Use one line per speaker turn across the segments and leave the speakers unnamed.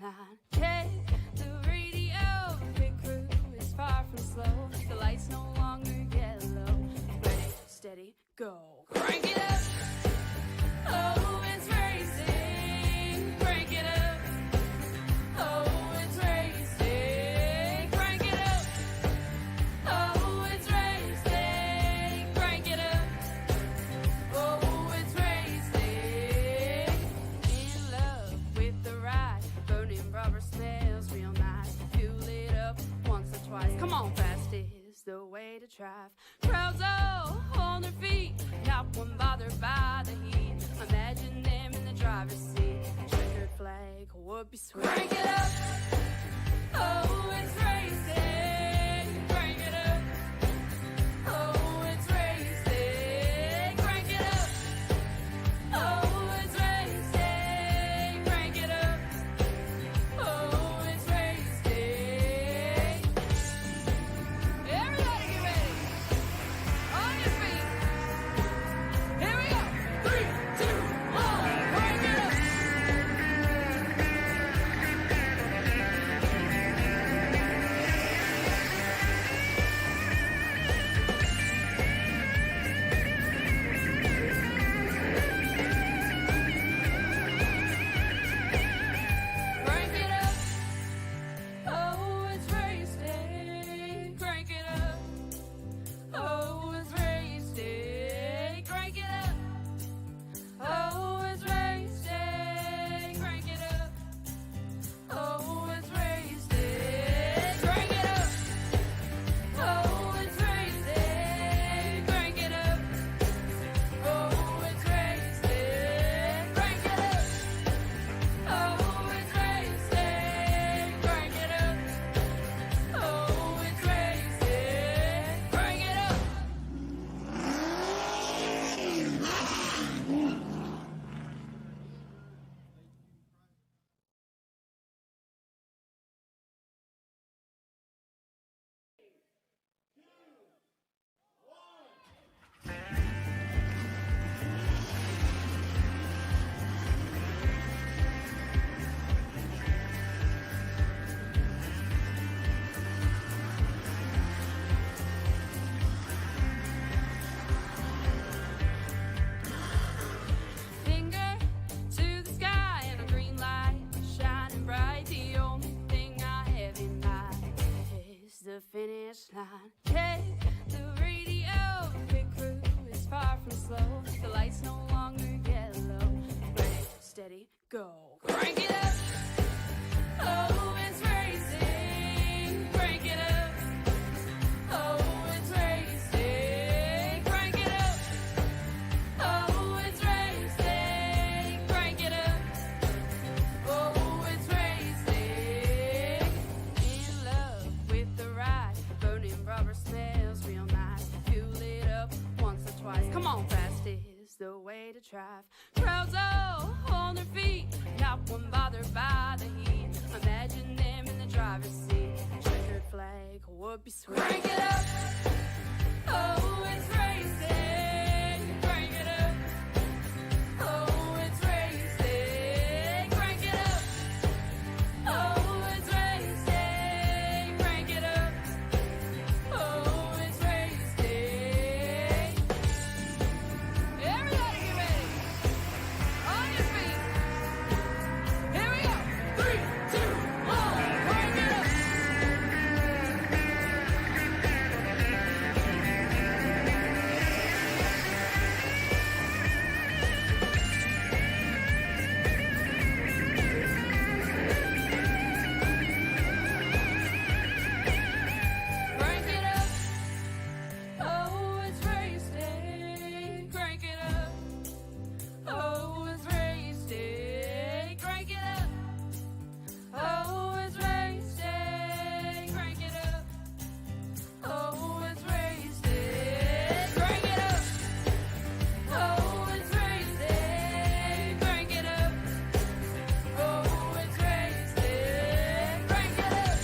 line. Hey, the radio, pit crew is far from slow. The lights no longer yellow. Ready, steady, go. Crank it up. Oh, it's racing. Crank it up. Oh, it's racing. Crank it up. Oh, it's racing. Crank it up. Oh, it's racing. In love with the ride. Burning rubber smells real nice. Fuel it up once or twice. Come on, fast is the way to drive. Crowds all on their feet. Not one bothered by the heat. Imagine them in the driver's seat. Checkered flag would be sweet. Crank it up. Oh, it's racing. Crank it up. Oh, it's racing. Crank it up. Oh, it's racing. Crank it up. Oh, it's racing. Everybody get ready. On your feet. Here we go. 3, 2, 1. Crank it up. Crank it up. Oh, it's racing. Crank it up. Oh, it's racing. Crank it up. Oh, it's racing. Crank it up. Oh, it's racing. Crank it up. Oh, it's racing. Crank it up. Oh, it's racing. Crank it up. Oh, it's racing. Crank it up. Oh, it's racing. Crank it up. Finger to the sky and a green light shining bright. The only thing I have in mind is the finish line. Check the radio, pit crew is far from slow. The lights no longer yellow. Ready, steady, go. Crank it up. Oh, it's racing. Crank it up. Oh, it's racing. Crank it up. Oh, it's racing. Crank it up. Oh, it's racing. In love with the ride. Burning rubber smells real nice. Fuel it up once or twice. Come on, fast is the way to drive. Crowds all on their feet. Not one bothered by the heat. Imagine them in the driver's seat. Checkered flag would be sweet. Crank it up. Oh, it's racing. Crank it up. Oh, it's racing. Crank it up. Oh, it's racing. Crank it up. Oh, it's racing. Everybody get ready. On your feet. Here we go. 3, 2, 1. Crank it up. Crank it up. Oh, it's racing. Crank it up. Oh, it's racing. Crank it up. Oh, it's racing. Crank it up. Oh, it's racing. Crank it up. Oh, it's racing. Crank it up. Oh, it's racing. Crank it up.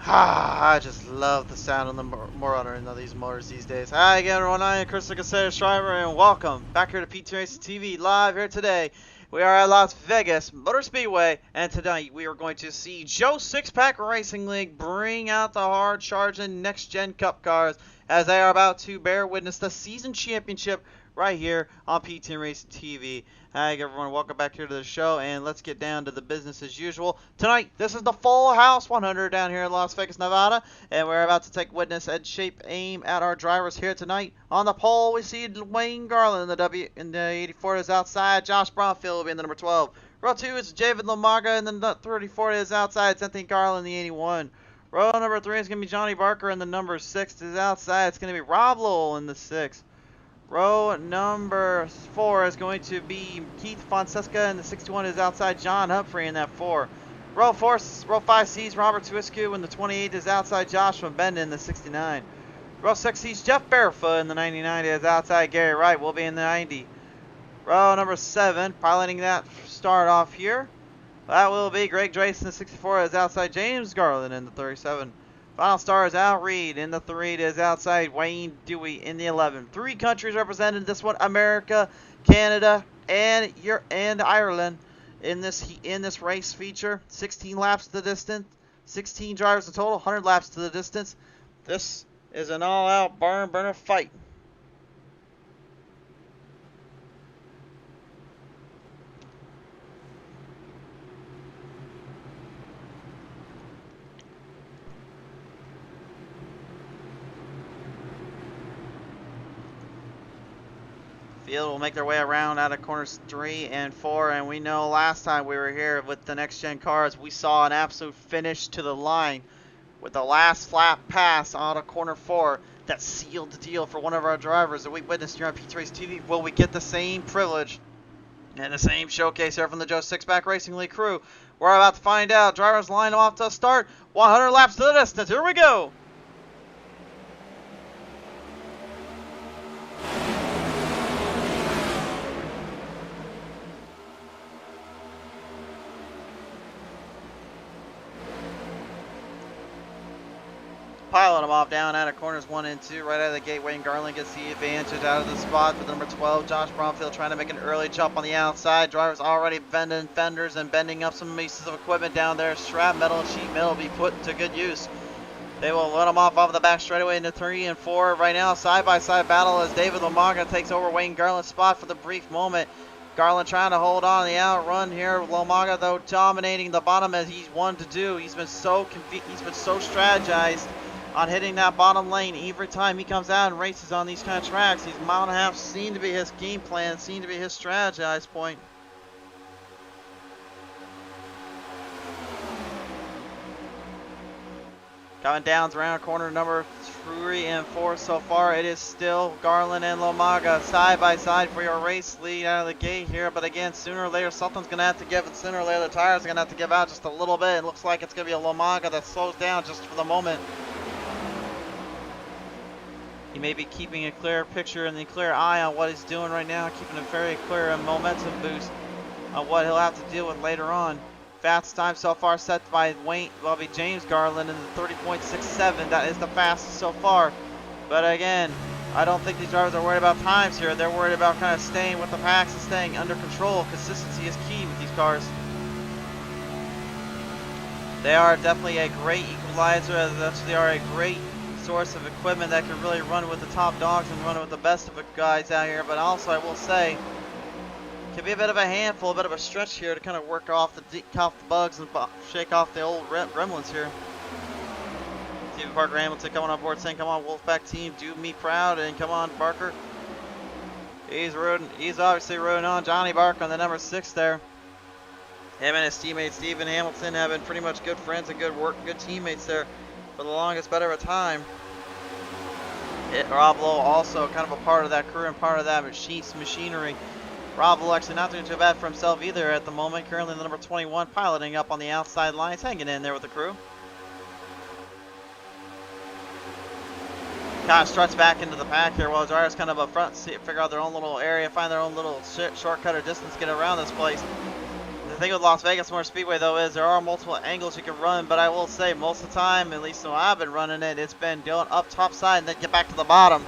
I just love the sound of the motor in these motors these days. Hi again, everyone. I am Chris the Cassette Driver, and welcome back here to PTM Racing TV live here today.
We are at Las Vegas Motor Speedway, and tonight we are going to see Joe Six-Pack Racing League bring out the hard-charging next-gen cup cars as they are about to bear witness the season championship right here on PTM Racing TV. Hi everyone, welcome back here to the show, and let's get down to the business as usual. Tonight, this is the Full House 100 down here in Las Vegas, Nevada, and we're about to take witness and shape aim at our drivers here tonight. On the pole, we see Wayne Garland in the 84 is outside. Josh Bromfield will be in the number 12. Row 2 is David Lamaga, and the 34 is outside. It's Anthony Garland in the 81. Row number 3 is going to be Johnny Barker, and the number 6 is outside. It's going to be Rob Lowell in the 6. Row number 4 is going to be Keith Fonseca, and the 61 is outside. John Humphrey in that 4. Row 5 sees Robert Twisku, and the 28 is outside. Joshua Benda in the 69. Row 6 sees Jeff Barefoot, and the 99 is outside. Gary Wright will be in the 90. Row number 7, piloting that start off here, that will be Greg Drace in the 64 is outside. James Garland in the 37. Final star is Al Reed in the 3 is outside. Wayne Dewey in the 11. 3 countries represented in this one: America, Canada, and Ireland in this race feature. 16 laps to the distance. 16 drivers in total. 100 laps to the distance. This is an all-out barn burner fight. Field will make their way around out of corners 3 and 4, and we know last time we were here with the next gen cars, we saw an absolute finish to the line with the last flat pass out of corner 4 that sealed the deal for one of our drivers that we witnessed here on PTM Racing TV. Will we get the same privilege and the same showcase here from the Joe Six-Pack Racing League crew? We're about to find out. Drivers line off to start. 100 laps to the distance. Here we go. Piling them off down out of corners 1 and 2. Right out of the gate, Wayne Garland gets the advantage out of the spot with the number 12. Josh Bromfield trying to make an early jump on the outside. Drivers already bending fenders and bending up some pieces of equipment down there. Strap metal and sheet metal will be put to good use. They will let them off the back straightaway into 3 and 4. Right now, side-by-side battle as David Lamaga takes over Wayne Garland's spot for the brief moment. Garland trying to hold on the outrun here. Lamaga, though, dominating the bottom as he's one to do. He's been so strategized on hitting that bottom lane every time he comes out and races on these kind of tracks. These mile and a half seem to be his game plan, seem to be his strategized point. Coming down around corner number 3 and 4 so far. It is still Garland and Lamaga side by side for your race lead out of the gate here. But again, sooner or later, something's going to have to give. And sooner or later, the tires are going to have to give out just a little bit. It looks like it's going to be a Lamaga that slows down just for the moment. He may be keeping a clear picture and a clear eye on what he's doing right now, keeping a very clear and momentum boost on what he'll have to deal with later on. Fastest time so far set by James Garland in the 30.67. That is the fastest so far. But again, I don't think these drivers are worried about times here. They're worried about kind of staying with the packs and staying under control. Consistency is key with these cars. They are definitely a great equalizer. They are a great source of equipment that can really run with the top dogs and run with the best of the guys out here. But also, I will say, can be a bit of a handful, a bit of a stretch here to kind of work off the bugs and shake off the old gremlins here. Stephen Parker Hamilton coming on board saying, "Come on, Wolfpack team, do me proud," and come on, Barker. He's obviously rooting on Johnny Barker on the number 6 there. Him and his teammate Stephen Hamilton have been pretty much good friends and good teammates there for the longest bit of a time. Rob Lowe also kind of a part of that crew and part of that machinery. Rob Lowe actually not doing too bad for himself either at the moment. Currently the number 21 piloting up on the outside lines, hanging in there with the crew. Kind of struts back into the pack here while drivers kind of up front figure out their own little area, find their own little shortcut or distance, get around this place. The thing with Las Vegas Motor Speedway though is there are multiple angles you can run, but I will say most of the time, at least when I've been running it, it's been going up top side and then get back to the bottom.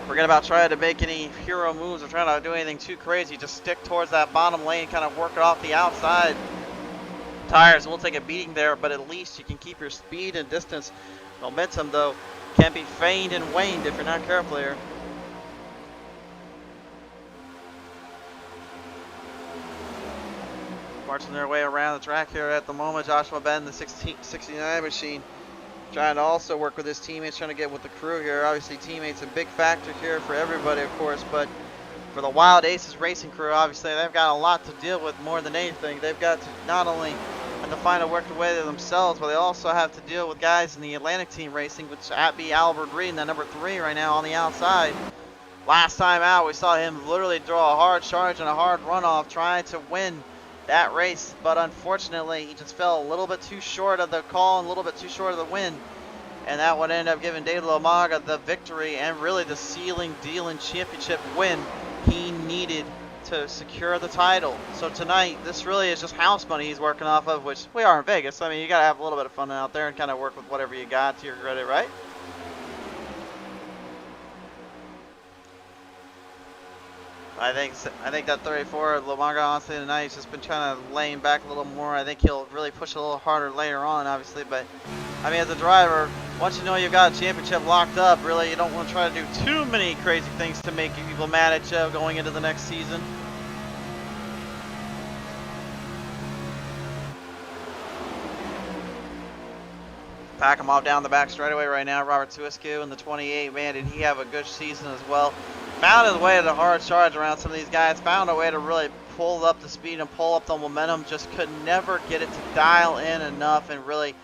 Forget about trying to make any hero moves or trying to do anything too crazy. Just stick towards that bottom lane, kind of work it off the outside. Tires will take a beating there, but at least you can keep your speed and distance. Momentum, though, can be feigned and waned if you're not careful here. Marching their way around the track here at the moment. Joshua Ben, the 69 machine, trying to also work with his teammates, trying to get with the crew here. Obviously, teammates a big factor here for everybody, of course, but for the Wild Aces racing crew, obviously, they've got a lot to deal with more than anything. They've got to not only have to find a working way to themselves, but they also have to deal with guys in the Atlantic team racing, which be Albert Reed in the number 3 right now on the outside. Last time out, we saw him literally throw a hard charge and a hard runoff trying to win that race, but unfortunately he just fell a little bit too short of the call and a little bit too short of the win, and that would end up giving David Lomaga the victory and really the sealing dealing championship win he needed to secure the title. So tonight, this really is just house money he's working off of, which we are in Vegas. I mean, you gotta have a little bit of fun out there and kind of work with whatever you got to your credit, right? I think that 34 Lomaga, honestly, tonight he's just been trying to lane back a little more. I think he'll really push a little harder later on, obviously. But I mean, as a driver, once you know you've got a championship locked up, really you don't want to try to do too many crazy things to make people mad at you going into the next season. Pack him off down the back straightaway right now. Robert Tuisku in the 28. Man, did he have a good season as well. Found his way to the hard charge around some of these guys. Found a way to really pull up the speed and pull up the momentum. Just could never get it to dial in enough and really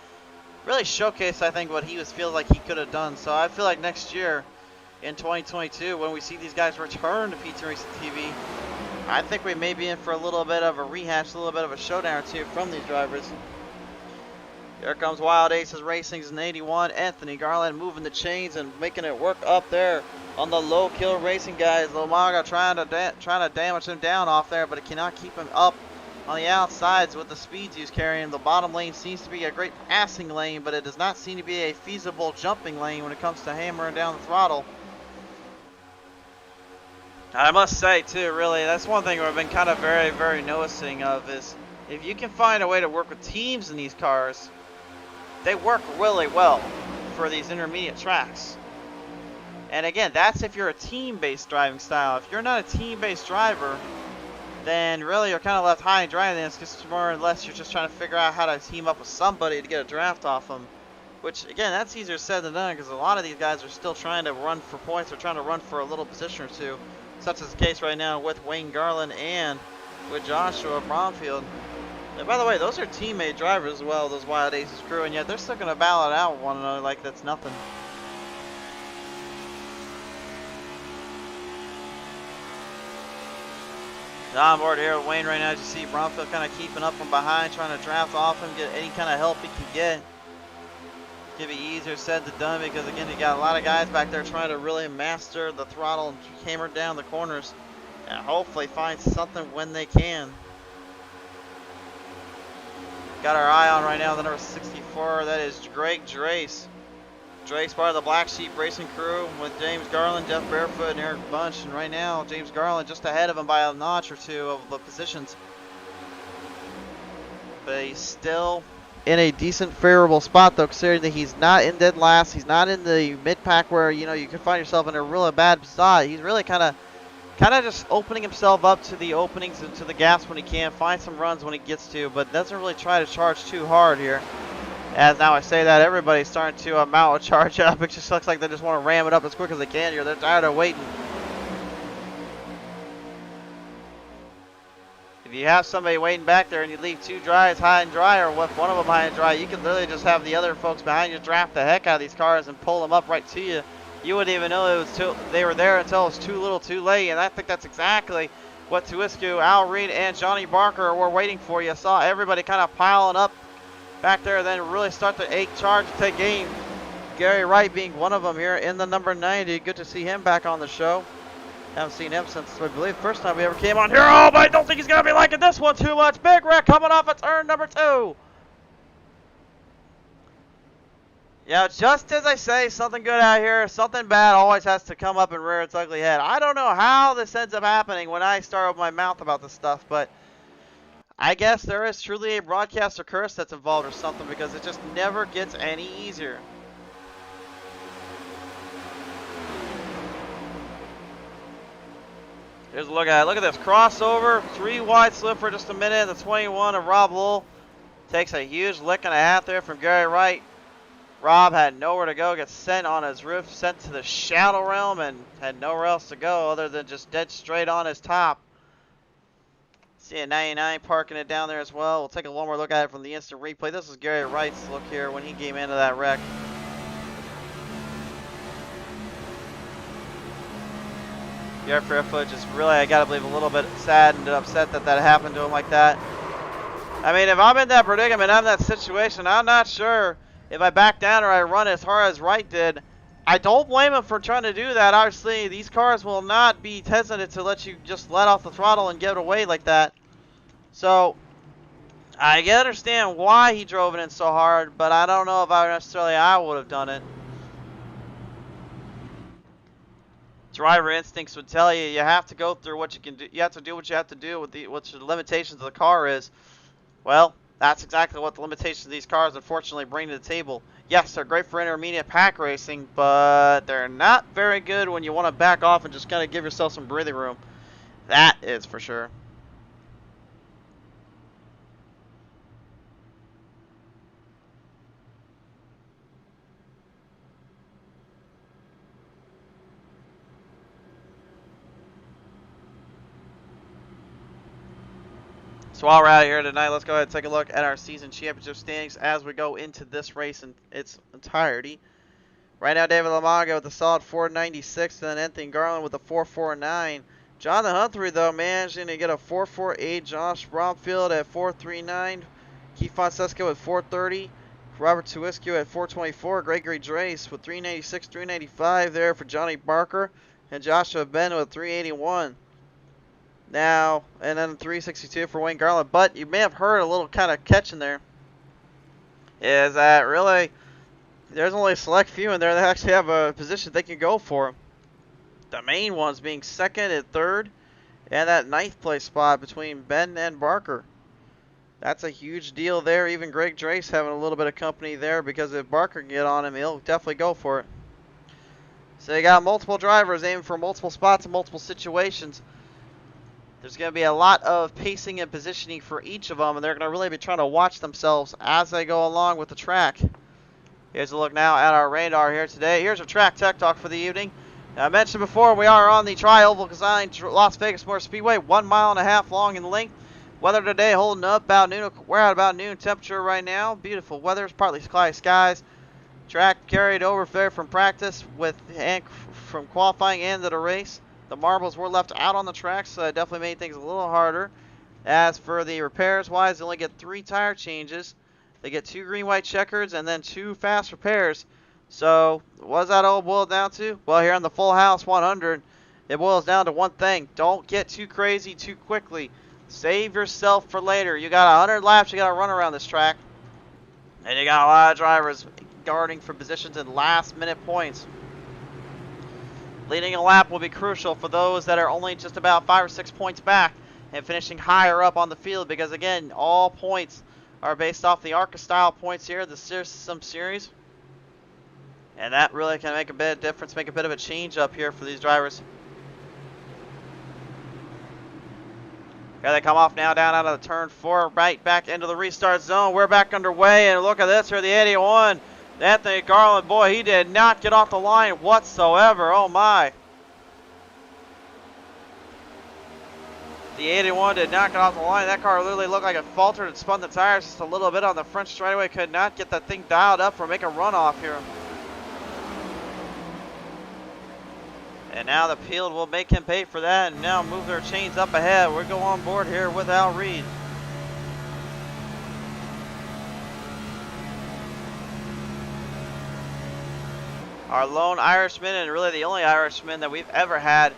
showcase, I think, what he feels like he could have done. So I feel like next year in 2022, when we see these guys return to PTM Racing TV, I think we may be in for a little bit of a rehash, a little bit of a showdown or two from these drivers. Here comes Wild Aces Racing's in 81. Anthony Garland moving the chains and making it work up there on the low kill racing guys. Lomaga trying to damage him down off there, but it cannot keep him up on the outsides with the speeds he's carrying. The bottom lane seems to be a great passing lane, but it does not seem to be a feasible jumping lane when it comes to hammering down the throttle. I must say too, really, that's one thing I've been kind of very noticing of is if you can find a way to work with teams in these cars, they work really well for these intermediate tracks. And again, that's if you're a team-based driving style. If you're not a team-based driver, then really you're kind of left high and dry in this, because more or less you're just trying to figure out how to team up with somebody to get a draft off them. Which, again, that's easier said than done, because a lot of these guys are still trying to run for points or trying to run for a little position or two, such as the case right now with Wayne Garland and with Joshua Bromfield. And by the way, those are teammate drivers as well, those Wild Aces crew, and yet they're still going to battle it out with one another like that's nothing. On board here with Wayne right now, as you see Bromfield kind of keeping up from behind, trying to draft off him, get any kind of help he can get. Could be easier said than done, because again, you got a lot of guys back there trying to really master the throttle and hammer down the corners and hopefully find something when they can. Got our eye on right now the number 64, that is Greg Drace. Drake's part of the Black Sheep Racing crew with James Garland, Jeff Barefoot, and Eric Bunch. And right now, James Garland just ahead of him by a notch or two of the positions. But he's still in a decent, favorable spot, though, considering that he's not in dead last. He's not in the mid-pack where, you know, you can find yourself in a really bad spot. He's really kind of just opening himself up to the openings and to the gaps when he can. Find some runs when he gets to, but doesn't really try to charge too hard here. As now I say that, everybody's starting to mount a charge up. It just looks like they just want to ram it up as quick as they can here. They're tired of waiting. If you have somebody waiting back there and you leave two drives high and dry, or with one of them high and dry, you can literally just have the other folks behind you draft the heck out of these cars and pull them up right to you. You wouldn't even know they were there until it was too little too late. And I think that's exactly what Tuisku, Al Reed, and Johnny Barker were waiting for. You saw everybody kind of piling up back there, then really start to charge to take aim. Gary Wright being one of them here in the number 90. Good to see him back on the show. Haven't seen him since, I believe, the first time we ever came on here. Oh, but I don't think he's going to be liking this one too much. Big wreck coming off of turn number 2. Yeah, just as I say, something good out here, something bad always has to come up and rear its ugly head. I don't know how this ends up happening when I start opening my mouth about this stuff, but I guess there is truly a broadcaster curse that's involved or something, because it just never gets any easier. Here's a look at it. Look at this crossover, 3 wide slip for just a minute. The 21 of Rob Lowell takes a huge lick and a half there from Gary Wright. Rob had nowhere to go, gets sent on his roof, sent to the shadow realm, and had nowhere else to go other than just dead straight on his top. See a 99 parking it down there as well. We'll take one more look at it from the instant replay. This is Gary Wright's look here when he came into that wreck. The air footage is really, I gotta believe, a little bit saddened and upset that that happened to him like that. I mean, if I'm in that predicament, I'm in that situation, I'm not sure if I back down or I run as hard as Wright did. I don't blame him for trying to do that. Obviously, these cars will not be hesitant to let you just let off the throttle and get away like that. So, I can understand why he drove it in so hard, but I don't know if I would have done it. Driver instincts would tell you you have to go through what you can do. You have to do what you have to do with what the limitations of the car is. Well, that's exactly what the limitations of these cars unfortunately bring to the table. Yes, they're great for intermediate pack racing, but they're not very good when you want to back off and just kind of give yourself some breathing room. That is for sure. So while we're out here tonight, let's go ahead and take a look at our season championship standings as we go into this race in its entirety. Right now, David Lamaga with a solid 496, and then Anthony Garland with a 449. Jonathan Humphrey, though, managing to get a 448. Josh Bromfield at 439. Keith Fonseca at 430. Robert Tuiscu at 424. Gregory Drace with 396, 395 there for Johnny Barker. And Joshua Ben with 381. Now, and then 362 for Wayne Garland. But you may have heard a little kind of catch in there. Is that really, there's only a select few in there that actually have a position they can go for. The main ones being second and third, and that ninth place spot between Ben and Barker. That's a huge deal there. Even Greg Drace having a little bit of company there, because if Barker can get on him, he'll definitely go for it. So you got multiple drivers aiming for multiple spots in multiple situations. There's going to be a lot of pacing and positioning for each of them, and they're going to really be trying to watch themselves as they go along with the track. Here's a look now at our radar here today. Here's our track tech talk for the evening. I mentioned before, we are on the tri-oval design Las Vegas Motor Speedway, 1.5 miles long in length. Weather today holding up about noon. We're at about noon temperature right now. Beautiful weather, partly cloudy skies. Track carried over there from practice and from qualifying and to the race. The marbles were left out on the track, so that definitely made things a little harder. As for the repairs-wise, they only get 3 tire changes. They get 2 green-white checkers and then 2 fast repairs. So, what does that all boil down to? Well, here on the Full House 100, it boils down to one thing. Don't get too crazy too quickly. Save yourself for later. You got 100 laps you got to run around this track. And you got a lot of drivers guarding for positions in last-minute points. Leading a lap will be crucial for those that are only just about 5 or 6 points back and finishing higher up on the field, because, again, all points are based off the ARCA-style points here, the System Series. And that really can make a bit of difference, make a bit of a change up here for these drivers. Here they come off now down out of the turn 4, right back into the restart zone. We're back underway, and look at this here, the 81. Anthony Garland, boy, he did not get off the line whatsoever. Oh, my. The 81 did not get off the line. That car literally looked like it faltered and spun the tires just a little bit on the front straightaway. Could not get that thing dialed up or make a runoff here. And now the field will make him pay for that and now move their chains up ahead. We'll go on board here with Al Reed. Our lone Irishman, and really the only Irishman that we've ever had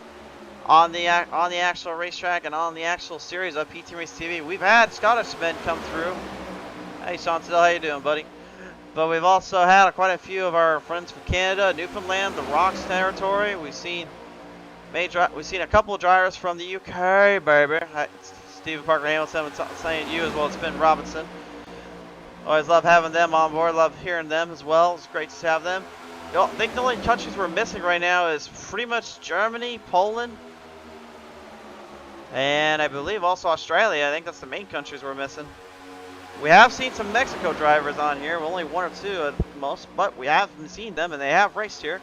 on the actual racetrack and on the actual series of PTM Racing TV. We've had Scottish men come through. Hey, Sean Siddell, how you doing, buddy? But we've also had quite a few of our friends from Canada, Newfoundland, the Rocks territory. We've seen a couple of drivers from the UK, baby. Stephen Parker Hamilton, saying you as well as Ben Robinson. Always love having them on board. Love hearing them as well. It's great to have them. I think the only countries we're missing right now is pretty much Germany, Poland, and I believe also Australia. I think that's the main countries we're missing. We have seen some Mexico drivers on here. Only one or two at most, but we have seen them, and they have raced here.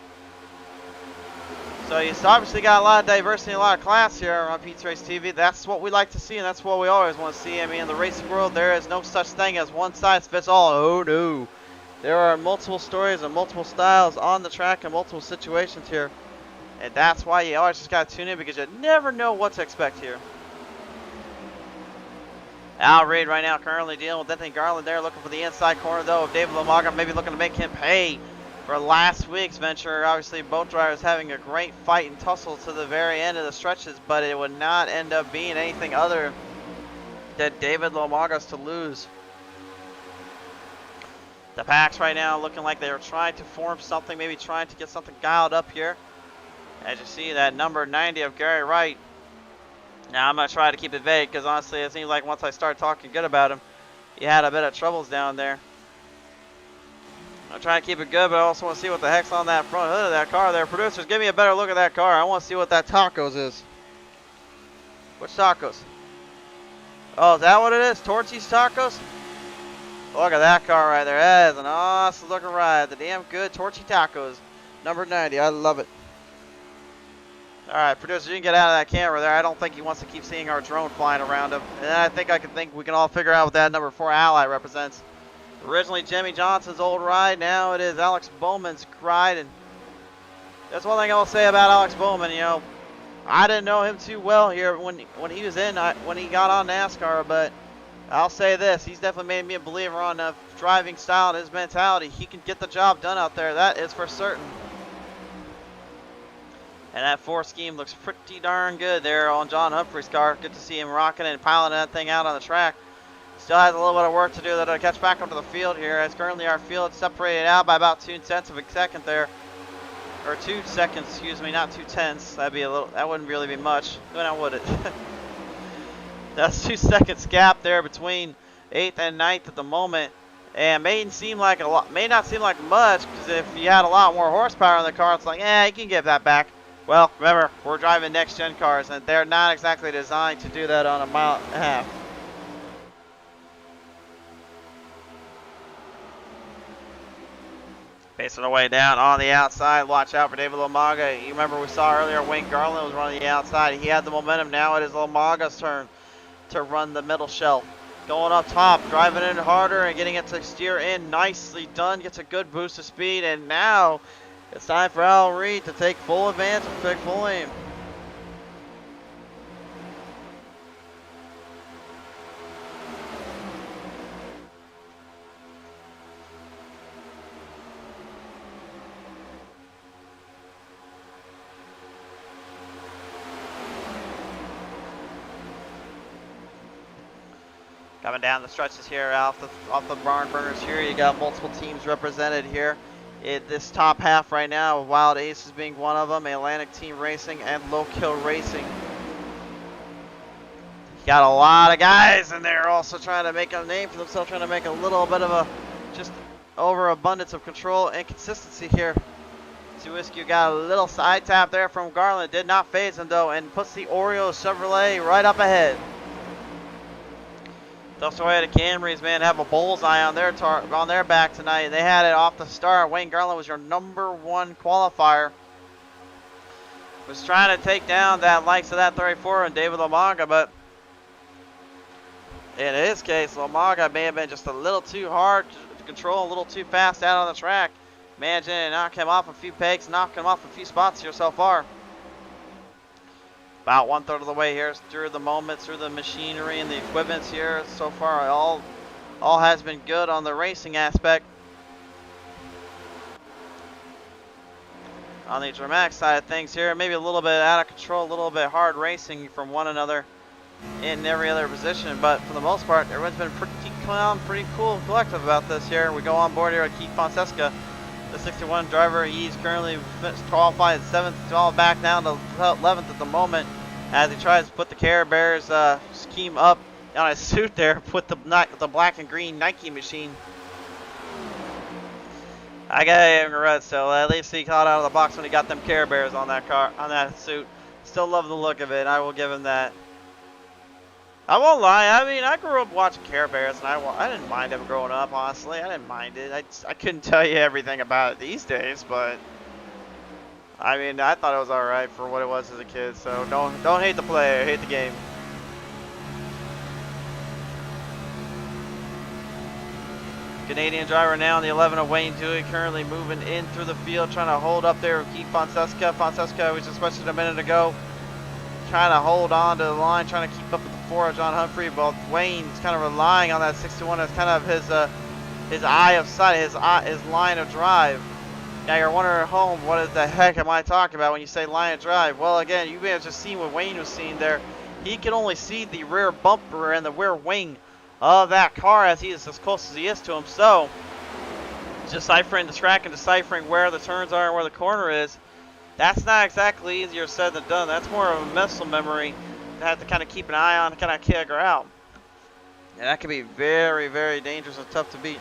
So you obviously got a lot of diversity and a lot of class here on PTM Racing TV. That's what we like to see, and that's what we always want to see. I mean, in the racing world, there is no such thing as one size fits all. Oh, no. There are multiple stories and multiple styles on the track and multiple situations here. And that's why you always just got to tune in, because you never know what to expect here. Al Reed right now currently dealing with Anthony Garland there, looking for the inside corner though of David Lamaga, maybe looking to make him pay for last week's venture. Obviously both drivers having a great fight and tussle to the very end of the stretches, but it would not end up being anything other than David Lomaga's to lose. The packs right now looking like they are trying to form something, maybe trying to get something dialed up here. As you see that number 90 of Gary Wright. Now I'm going to try to keep it vague, because honestly it seems like once I start talking good about him, he had a bit of troubles down there. I'm trying to keep it good, but I also want to see what the heck's on that front hood of that car there. Producers, give me a better look at that car. I want to see what that tacos is. Which tacos? Oh, is that what it is? Torchy's tacos? Look at that car right there. That is an awesome looking ride. The damn good Torchy tacos. Number 90. I love it. Alright, producer, you can get out of that camera there. I don't think he wants to keep seeing our drone flying around him. And I think we can all figure out what that number 4 ally represents. Originally Jimmy Johnson's old ride, now it is Alex Bowman's ride. And that's one thing I will say about Alex Bowman. You know, I didn't know him too well here when he was when he got on NASCAR, but I'll say this: he's definitely made me a believer on the driving style and his mentality. He can get the job done out there. That is for certain. And that 4 scheme looks pretty darn good there on John Humphrey's car. Good to see him rocking and piloting that thing out on the track. Still has a little bit of work to do to catch back onto the field here, as currently our field separated out by about 2/10 of a second there. Or 2 seconds, excuse me, not 2/10. That wouldn't really be much. No, would it? That's 2 seconds gap there between 8th and 9th at the moment. And may not seem like much, because if you had a lot more horsepower in the car, it's like, yeah, you can get that back. Well, remember, we're driving next-gen cars, and they're not exactly designed to do that on a mile and a half. Pacing the way down on the outside. Watch out for David Lamaga. You remember we saw earlier Wayne Garland was running the outside. He had the momentum. Now it is Lamaga's turn to run the middle shelf. Going up top, driving in harder and getting it to steer in. Nicely done. Gets a good boost of speed, and now it's time for Al Reed to take full advantage and take full aim. Coming down the stretches here off the barn burners here, you got multiple teams represented here. This top half right now, Wild Aces being one of them, Atlantic Team Racing and Low Kill Racing. Got a lot of guys in there also trying to make a name for themselves, trying to make a little bit of a just overabundance of control and consistency here. Whiskey got a little side tap there from Garland, did not phase him though, and puts the Oreo Chevrolet right up ahead. Thus way the Camrys, man, have a bullseye on their back tonight. They had it off the start. Wayne Garland was your number 1 qualifier. Was trying to take down that likes of that 34 and David Lamaga, but in his case, Lamaga may have been just a little too hard to control, a little too fast out on the track. Managing to knock him off a few pegs, knock him off a few spots here so far. About 1/3 of the way here through the moments, through the machinery and the equipments here. So far, all has been good on the racing aspect. On the dramatic side of things here, maybe a little bit out of control, a little bit hard racing from one another in every other position. But for the most part, everyone's been pretty well, pretty cool collective about this here. We go on board here at Keith Fonseca, the 61 driver. He's currently qualified 7th, all back down to 11th at the moment as he tries to put the Care Bears scheme up on his suit there with the black and green Nike machine. I gotta give him red still. At least he caught out of the box when he got them Care Bears on that car, on that suit. Still love the look of it. I will give him that. I won't lie. I mean, I grew up watching Care Bears, and I didn't mind them growing up. Honestly, I didn't mind it. I couldn't tell you everything about it these days, but I mean, I thought it was all right for what it was as a kid. So don't hate the player, hate the game. Canadian driver now in the 11 of Wayne Dewey, currently moving in through the field, trying to hold up there with Keith Fonseca. Fonseca, we just mentioned a minute ago, trying to hold on to the line, trying to keep up with the 4 of John Humphrey, but Wayne's kind of relying on that 61 as kind of his eye of sight, his line of drive. Now you're wondering at home, what the heck am I talking about when you say line of drive? Well, again, you may have just seen what Wayne was seeing there. He can only see the rear bumper and the rear wing of that car as he is as close as he is to him. So, deciphering the track and deciphering where the turns are and where the corner is, that's not exactly easier said than done. That's more of a muscle memory to have to kind of keep an eye on, kind of figure out. And that can be very, very dangerous and tough to beat.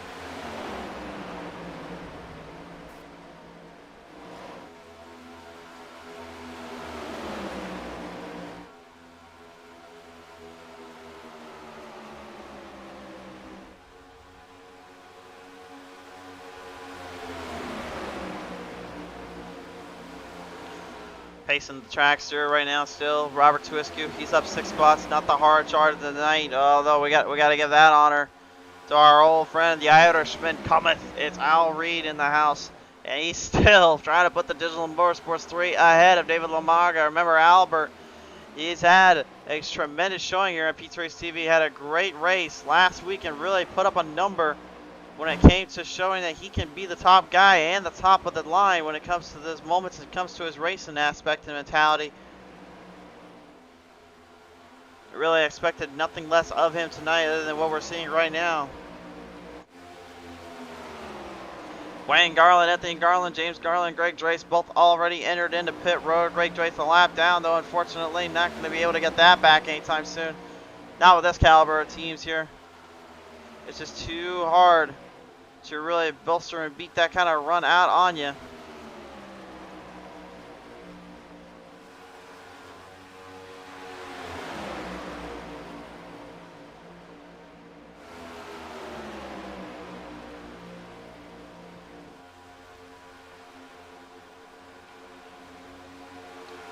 Pacing the trackster right now still. Robert Twisku, he's up 6 spots. Not the hard charge of the night, although we got to give that honor to our old friend, the Irishman cometh. It's Al Reed in the house, and he's still trying to put the Digital Motorsports 3 ahead of David Lamarga. Remember, Albert, he's had a tremendous showing here at PTM Racing TV. Had a great race last week and really put up a number when it came to showing that he can be the top guy and the top of the line when it comes to those moments, it comes to his racing aspect and mentality. I really expected nothing less of him tonight other than what we're seeing right now. Wayne Garland, Anthony Garland, James Garland, Greg Drace both already entered into pit road. Greg Drace a lap down, though unfortunately not going to be able to get that back anytime soon. Not with this caliber of teams here. It's just too hard to really bolster and beat that kind of run out on you.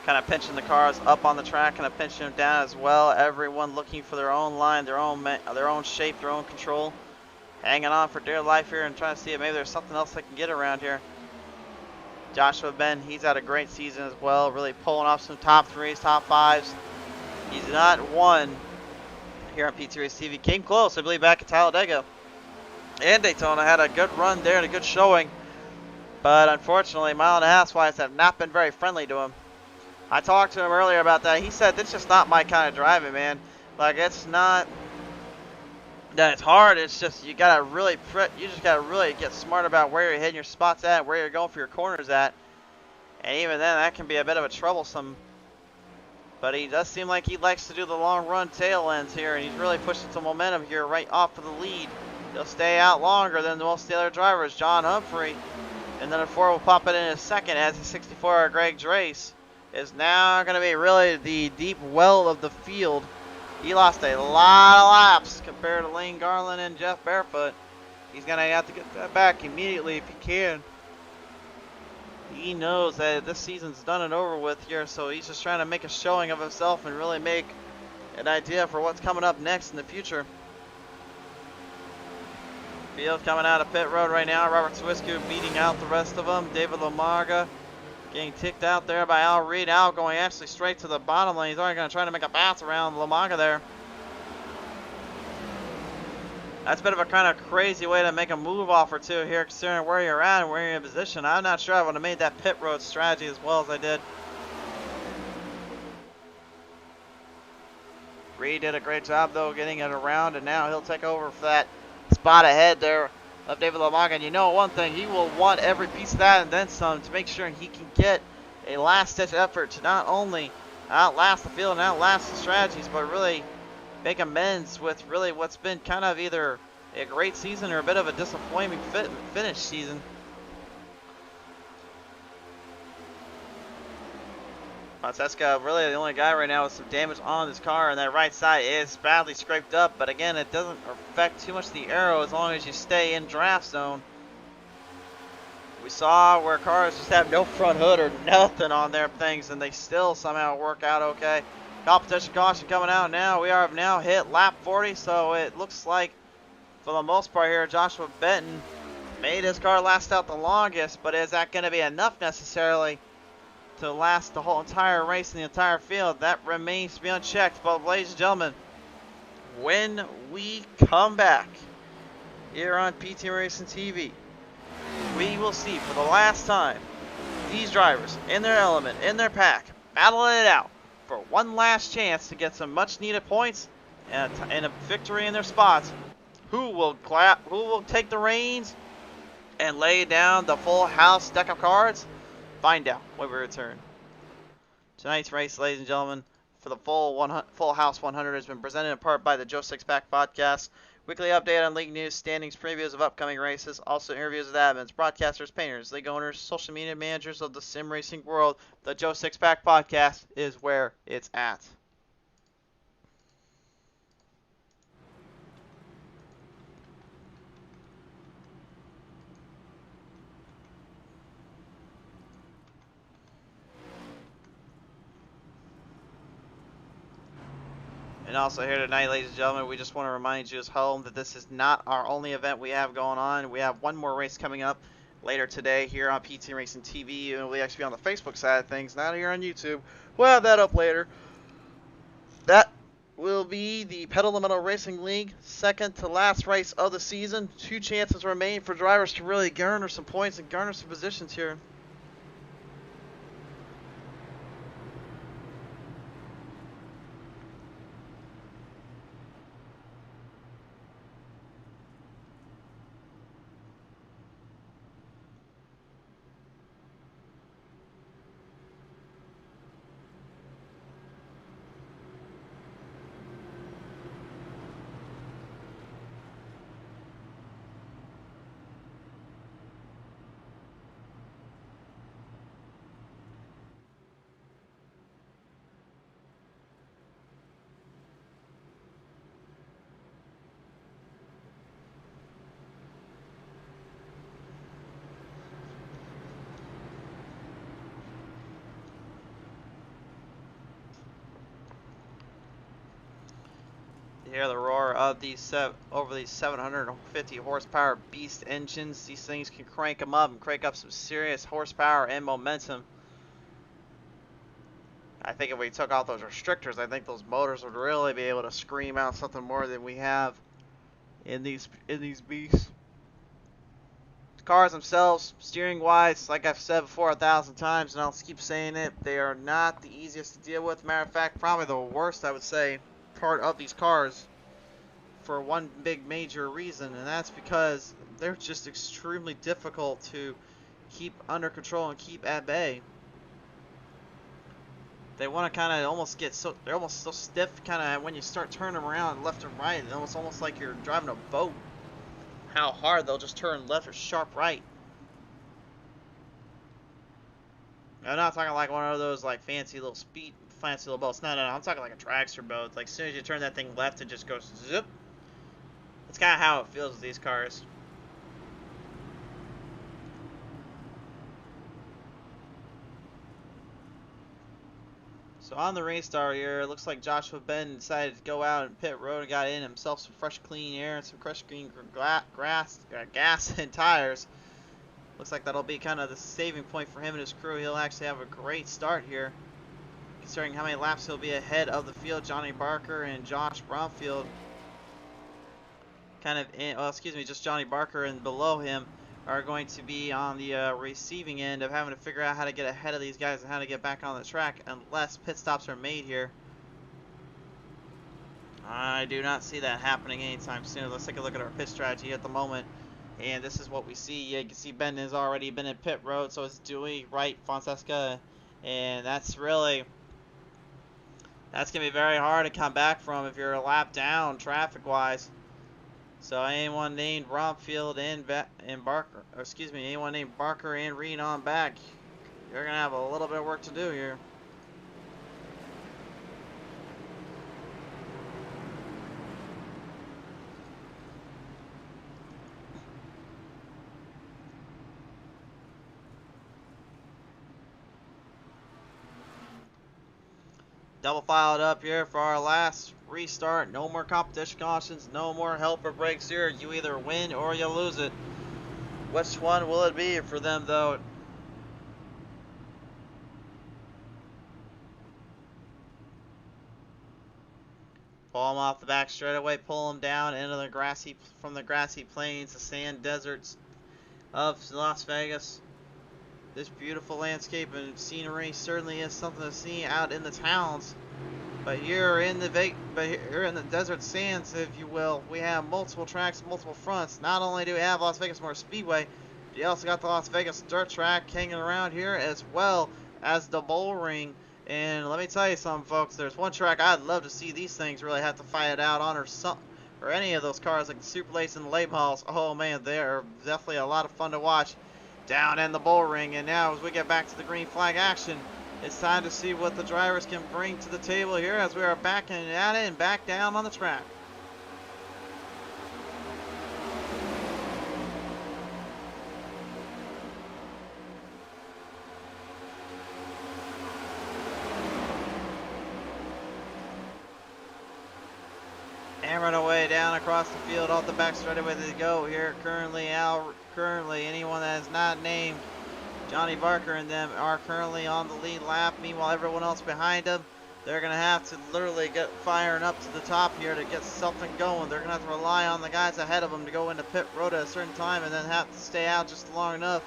Kind of pinching the cars up on the track, kind of pinching them down as well. Everyone looking for their own line, their own shape, their own control. Hanging on for dear life here and trying to see if maybe there's something else they can get around here. Joshua Ben, he's had a great season as well, really pulling off some top 3s, top 5s. He's not won here on PTM Racing TV. Came close, I believe, back at Talladega and Daytona. Had a good run there and a good showing. But unfortunately, mile and a half wise have not been very friendly to him. I talked to him earlier about that. He said, "That's just not my kind of driving, man. Like, it's not that it's hard. It's just you gotta really get smart about where you're hitting your spots at, where you're going for your corners at. And even then, that can be a bit of a troublesome. But he does seem like he likes to do the long run tail ends here, and he's really pushing some momentum here right off of the lead. He'll stay out longer than most of the other drivers. John Humphrey, and then a 4 will pop it in a second as the 64 Greg Drace is now going to be really the deep well of the field. He lost a lot of laps compared to Lane Garland and Jeff Barefoot. He's going to have to get that back immediately if he can. He knows that this season's done and over with here, so he's just trying to make a showing of himself and really make an idea for what's coming up next in the future. Field coming out of pit road right now. Robert Swisku beating out the rest of them. David Lamarga getting ticked out there by Al Reed. Al going actually straight to the bottom lane. He's already going to try to make a bounce around Lamarga there. That's a bit of a kind of crazy way to make a move off or two here, considering where you're at and where you're in position. I'm not sure I would have made that pit road strategy as well as I did. Reed did a great job, though, getting it around, and now he'll take over for that spot ahead there of David LeMond. And you know one thing, he will want every piece of that and then some to make sure he can get a last-ditch effort to not only outlast the field and outlast the strategies, but really make amends with really what's been kind of either a great season or a bit of a disappointing finish season. Francesca really the only guy right now with some damage on his car, and that right side is badly scraped up, but again, it doesn't affect too much the aero as long as you stay in draft zone. We saw where cars just have no front hood or nothing on their things, and they still somehow work out okay. Competition caution coming out now. We have now hit lap 40, so it looks like for the most part here, Joshua Benton made his car last out the longest, but is that going to be enough necessarily to last the whole entire race in the entire field? That remains to be unchecked. But ladies and gentlemen, when we come back here on PTM Racing TV, we will see for the last time these drivers in their element, in their pack, battling it out for one last chance to get some much needed points and a victory in their spots. Who will take the reins and lay down the full house deck of cards? Find out when we return. Tonight's race, ladies and gentlemen, for the full house 100 has been presented in part by the Joe Six Pack Podcast. Weekly update on league news, standings, previews of upcoming races, also interviews with admins, broadcasters, painters, league owners, social media managers of the sim racing world. The Joe Six Pack Podcast is where it's at. And also here tonight, ladies and gentlemen, we just want to remind you as home that this is not our only event we have going on. We have one more race coming up later today here on PTM Racing TV. It will actually be on the Facebook side of things, not here on YouTube. We'll have that up later. That will be the Pedal to the Metal Racing League, second to last race of the season. 2 chances remain for drivers to really garner some points and garner some positions here. You hear the roar of these over these 750 horsepower beast engines. These things can crank them up and crank up some serious horsepower and momentum. I think if we took out those restrictors, I think those motors would really be able to scream out something more than we have in these beasts. The cars themselves, steering wise, like I've said before 1,000 times, and I'll keep saying it, they are not the easiest to deal with. Matter of fact, probably the worst, I would say, part of these cars for one big major reason, and that's because they're just extremely difficult to keep under control and keep at bay. They want to kind of almost get so, they're almost so stiff kind of when you start turning them around left and right. It's almost like you're driving a boat. How hard they'll just turn left or sharp right. I'm not talking like one of those like fancy little boats. No, I'm talking like a dragster boat. Like as soon as you turn that thing left, it just goes zip. That's kind of how it feels with these cars. So on the race start here, it looks like Joshua Ben decided to go out and pit road and got in himself some fresh, clean air and some fresh, clean gas and tires. Looks like that'll be kind of the saving point for him and his crew. He'll actually have a great start here, considering how many laps he'll be ahead of the field. Johnny Barker and Josh Bromfield, just Johnny Barker and below him are going to be on the receiving end of having to figure out how to get ahead of these guys and how to get back on the track unless pit stops are made here. I do not see that happening anytime soon. Let's take a look at our pit strategy at the moment. And this is what we see. You can see Ben has already been in pit road, so it's Dewey, Wright, Fonseca. And that's going to be very hard to come back from if you're a lap down traffic-wise. So anyone named Bromfield and Barker, or excuse me, anyone named Barker and Reed on back, you're going to have a little bit of work to do here. Double filed up here for our last restart. No more competition cautions, no more helper breaks here. You either win or you lose it. Which one will it be for them though? Pull them off the back straightaway, pull them down into the from the grassy plains, the sand deserts of Las Vegas. This beautiful landscape and scenery certainly is something to see out in the towns. But here in the desert sands, if you will, we have multiple tracks, multiple fronts. Not only do we have Las Vegas Motor Speedway, you also got the Las Vegas dirt track hanging around here, as well as the bull ring. And let me tell you something, folks. There's one track I'd love to see these things really have to fight it out on, or any of those cars like the Super Lates and the Late Halls. Oh man, they are definitely a lot of fun to watch down in the bull ring. And now as we get back to the green flag action, it's time to see what the drivers can bring to the table here as we are backing at it and back down on the track. Hammering away down across the field off the back straightaway they go here. Currently anyone that is not named Johnny Barker and them are currently on the lead lap. Meanwhile, everyone else behind them, they're going to have to literally get firing up to the top here to get something going. They're going to have to rely on the guys ahead of them to go into pit road at a certain time and then have to stay out just long enough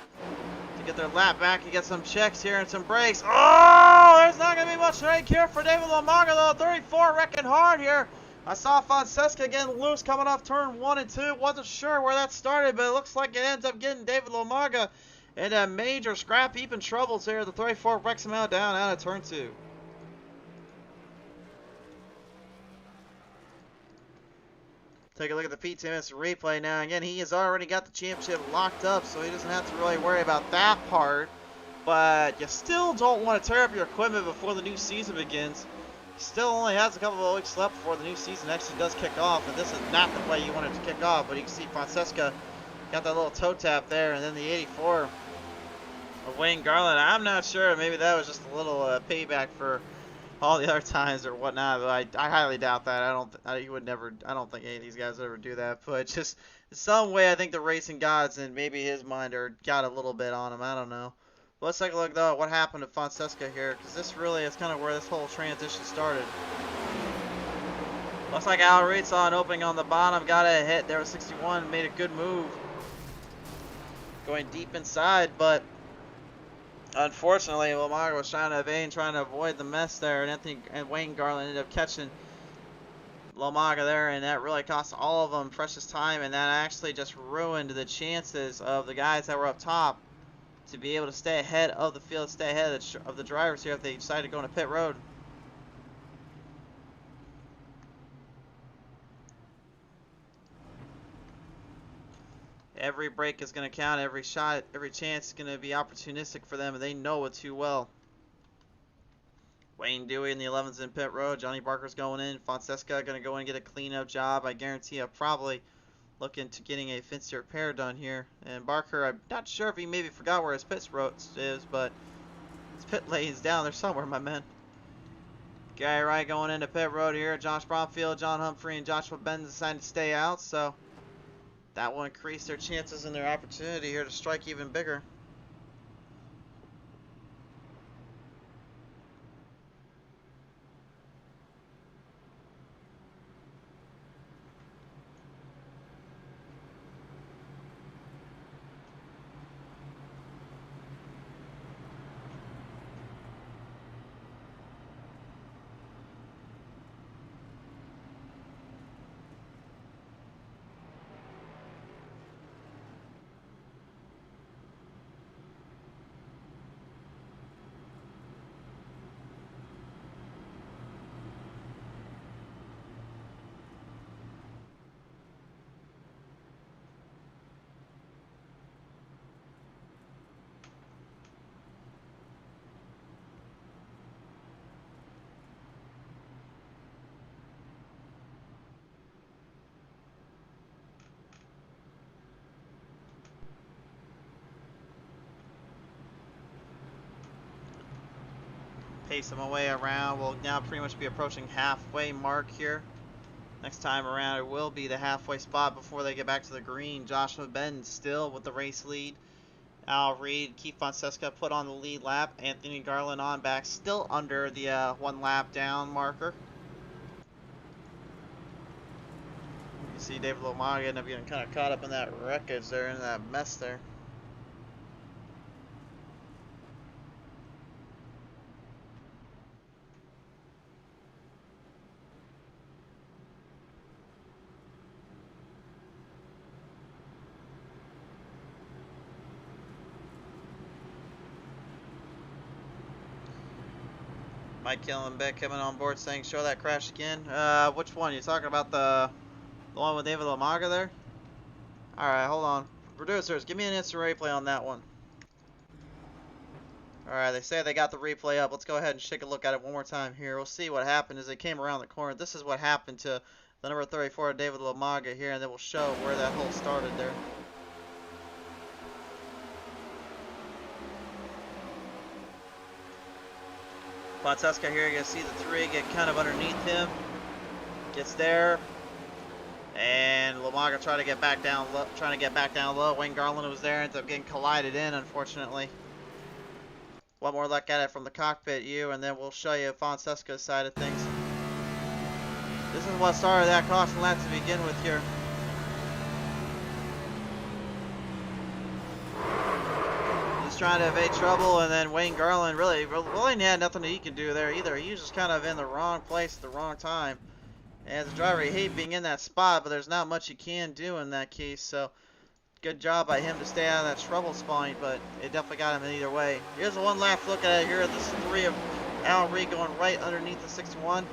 to get their lap back and get some checks here and some brakes. Oh, there's not going to be much break here for David Lamaga though. 34 wrecking hard here. I saw Fonseca getting loose coming off turn 1 and 2. Wasn't sure where that started, but it looks like it ends up getting David Lamaga in a major scrap heap and troubles here. The 34 wrecks him out down out of turn 2. Take a look at the PTM replay now. Again, he has already got the championship locked up, so he doesn't have to really worry about that part. But you still don't want to tear up your equipment before the new season begins. He still only has a couple of weeks left before the new season actually does kick off, and this is not the play you want it to kick off. But you can see Fonseca got that little toe tap there, and then the 84 of Wayne Garland. I'm not sure. Maybe that was just a little payback for all the other times or whatnot. But I highly doubt that. I don't think any of these guys would ever do that. But just in some way, I think the racing gods and maybe his mind got a little bit on him. I don't know. Let's take a look though at what happened to Fonseca here, because this really is kind of where this whole transition started. Looks like Al Reed saw an opening on the bottom, got a hit. There was 61, made a good move, going deep inside, but unfortunately, Lamaga was trying to evade, trying to avoid the mess there, and Wayne Garland ended up catching Lamaga there, and that really cost all of them precious time, and that actually just ruined the chances of the guys that were up top to be able to stay ahead of the field, stay ahead of the drivers here if they decide to go into pit road. Every break is going to count, every shot, every chance is going to be opportunistic for them, and they know it too well. Wayne Dewey in the 11's in pit road. Johnny Barker's going in. Fonseca going to go in and get a cleanup job. I guarantee I'll probably look into getting a Finster repair done here. And Barker, I'm not sure if he maybe forgot where his pit road is, but his pit lane's down there somewhere, my man. Gary Wright going into pit road here. Josh Bromfield, John Humphrey, and Joshua Benz decided to stay out, so that will increase their chances and their opportunity here to strike even bigger. pace them away around. We'll now pretty much be approaching halfway mark here. Next time around, it will be the halfway spot before they get back to the green. Joshua Ben still with the race lead. Al Reed, Keith Fonseca put on the lead lap. Anthony Garland on back, still under the 1 lap down marker. You see David Lomaga ended up getting kind of caught up in that wreckage there, in that mess there. Mike Killenbeck coming on board saying, show that crash again. Which one? You talking about the one with David Lomaga there? Alright, hold on. Producers, give me an instant replay on that one. Alright, they say they got the replay up. Let's go ahead and take a look at it one more time here. We'll see what happened as they came around the corner. This is what happened to the number 34, David Lomaga here, and then we'll show where that hole started there. Fonseca here, you're going to see the 3 get kind of underneath him. Gets there. And Lomaga trying to get back down low. Wayne Garland was there, ends up getting collided in, unfortunately. One more look at it from the cockpit view, and then we'll show you Fonseca's side of things. This is what started that caution lap to begin with here. Trying to evade trouble, and then Wayne Garland really had nothing that he could do there either. He was just kind of in the wrong place at the wrong time. And as a driver, you hate being in that spot, but there's not much you can do in that case. So good job by him to stay out of that trouble spot, but it definitely got him in either way. Here's a one last look at it here. This is 3 of Al Reed going right underneath the 61.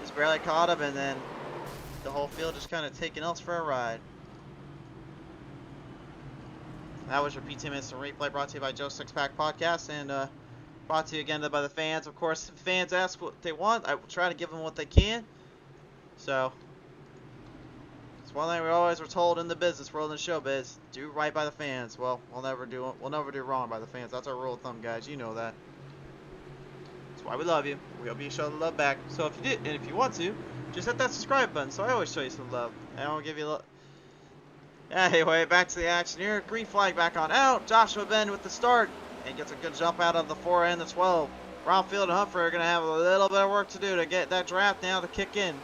Just barely caught him, and then the whole field just kind of taking us for a ride. That was your PTM Instant Replay, brought to you by Joe Six-Pack Podcast, and brought to you again by the fans. Of course, if fans ask what they want, I will try to give them what they can. So, it's one thing we always were told in the business world and showbiz: do right by the fans. Well, we'll never do wrong by the fans. That's our rule of thumb, guys. You know that. That's why we love you. We hope you show the love back. So if you did, and if you want to, just hit that subscribe button. So I always show you some love, and I'll give you a little. Anyway, back to the action here. Green flag back on out. Joshua Ben with the start. And gets a good jump out of the 4 and the 12. Brownfield and Humphrey are going to have a little bit of work to do to get that draft now to kick in.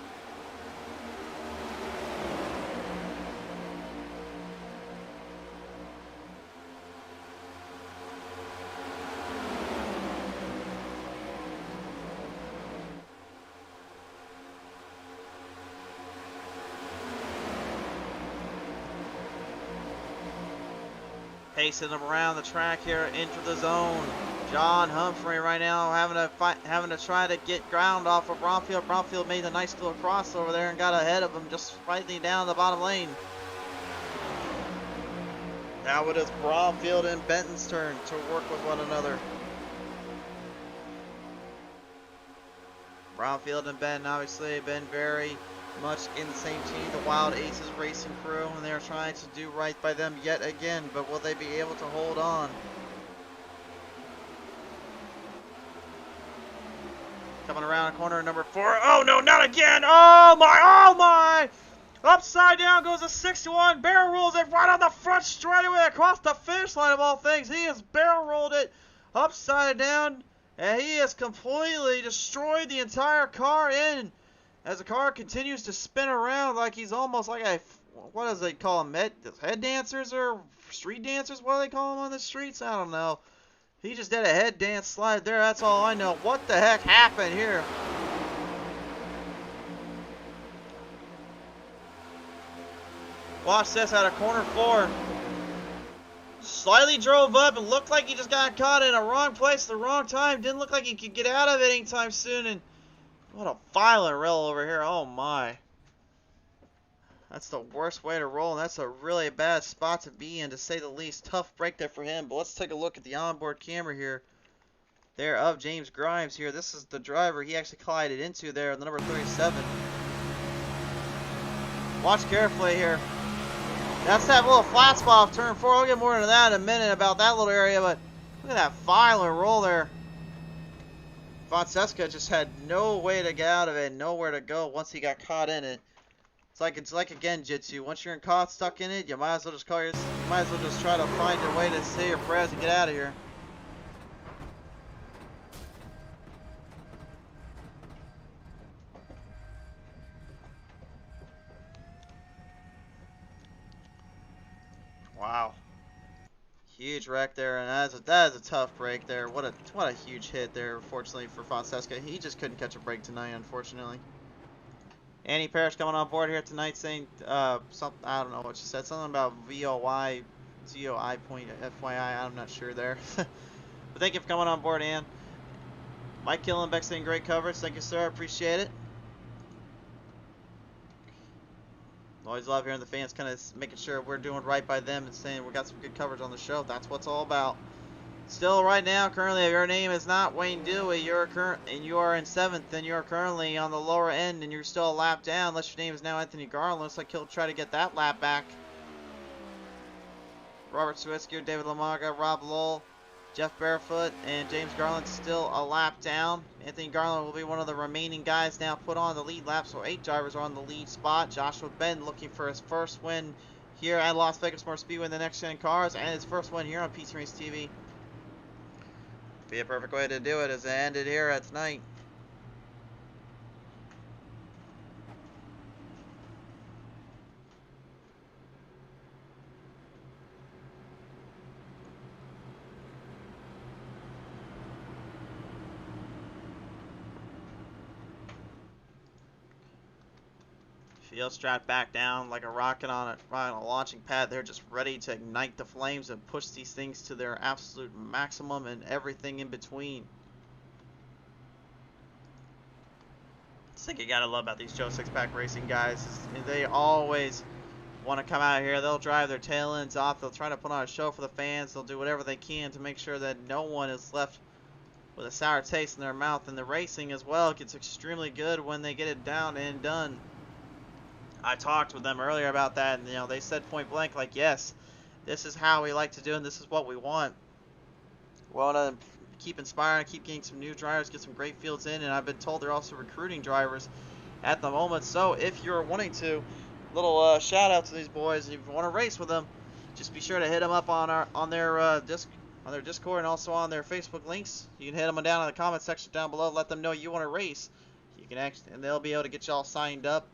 Pacing them around the track here into the zone. John Humphrey right now having to try to get ground off of Bromfield. Bromfield made a nice little crossover there and got ahead of him, just slightly down the bottom lane. Now it is Bromfield and Benton's turn to work with one another. Bromfield and Benton obviously been very much in the same team, the Wild Aces racing crew, and they're trying to do right by them yet again, but will they be able to hold on? Coming around corner number 4. Oh no, not again! Oh my! Upside down goes a 61, barrel rolls it right on the front straightaway across the finish line of all things. He has barrel rolled it upside down, and he has completely destroyed the entire car in. As the car continues to spin around like he's almost like a, what does they call them, head dancers or street dancers? What do they call them on the streets? I don't know. He just did a head dance slide there, that's all I know. What the heck happened here? Watch this out of corner 4. Slightly drove up and looked like he just got caught in a wrong place at the wrong time. Didn't look like he could get out of it anytime soon, and what a violent roll over here. Oh my. That's the worst way to roll, and that's a really bad spot to be in, to say the least. Tough break there for him, but let's take a look at the onboard camera here. There of James Grimes here. This is the driver he actually collided into there, the number 37. Watch carefully here. That's that little flat spot off turn 4. I'll get more into that in a minute about that little area, but look at that violent roll there. Fonseca just had no way to get out of it, nowhere to go once he got caught in it. It's like again, Jitsu. Once you're caught stuck in it, you might as well just try to find your way to say your prayers and get out of here. Wow. Huge wreck there, and that is a tough break there. What a huge hit there, fortunately for Fonseca. He just couldn't catch a break tonight, unfortunately. Annie Parrish coming on board here tonight saying something, I don't know what she said, something about VOI point FYI, I'm not sure there. But thank you for coming on board, Ann. Mike Killenbeck saying great coverage. Thank you, sir. Appreciate it. Always love hearing the fans kind of making sure we're doing right by them and saying we got some good coverage on the show. That's what it's all about. Still, right now, currently, if your name is not Wayne Dewey, you are in 7th, and you're currently on the lower end, and you're still a lap down, unless your name is now Anthony Garland. Looks like he'll try to get that lap back. Robert Switzky, David Lamaga, Rob Lowell, Jeff Barefoot, and James Garland still a lap down. Anthony Garland will be one of the remaining guys now put on the lead lap, so 8 drivers are on the lead spot. Joshua Ben looking for his first win here at Las Vegas Motor Speedway in the next-gen cars, and his first win here on PTM Racing TV. Be a perfect way to do it as it ended here at tonight. Field strapped back down like a rocket on a launching pad. They're just ready to ignite the flames and push these things to their absolute maximum and everything in between. That's the thing you gotta love about these Joe Six-Pack Racing guys is they always want to come out here. They'll drive their tail ends off. They'll try to put on a show for the fans. They'll do whatever they can to make sure that no one is left with a sour taste in their mouth. And the racing as well gets extremely good when they get it down and done. I talked with them earlier about that, and they said point blank, like, yes, this is how we like to do, and this is what we want. We want to keep inspiring, keep getting some new drivers, get some great fields in, and I've been told they're also recruiting drivers at the moment. So if you're wanting to, little shout out to these boys, if you want to race with them, just be sure to hit them up on their Discord and also on their Facebook links. You can hit them down in the comment section down below. Let them know you want to race. You can and they'll be able to get you all signed up.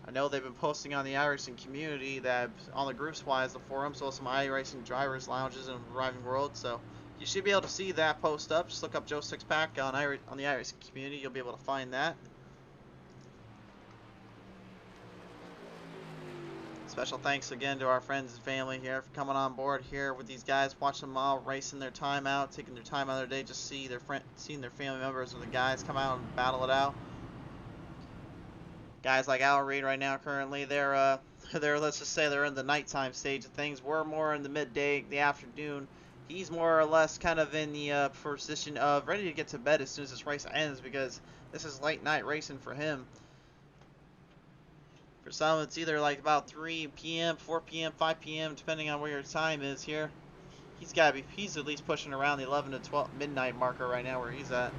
I know they've been posting on the iRacing community that on the groups wise, the forums, so some iRacing drivers lounges and driving world. So you should be able to see that post up. Just look up Joe Six-Pack on the iRacing community. You'll be able to find that. Special thanks again to our friends and family here for coming on board here with these guys, watching them all racing their time out, taking their time out of their day, just seeing their family members or the guys come out and battle it out. Guys like Al Reed right now, currently, they're let's just say they're in the nighttime stage of things. We're more in the midday, the afternoon. He's more or less kind of in the position of ready to get to bed as soon as this race ends, because this is late night racing for him. For some, it's either like about 3 p.m., 4 p.m., 5 p.m., depending on where your time is here. He's at least pushing around the 11 to 12 midnight marker right now where he's at.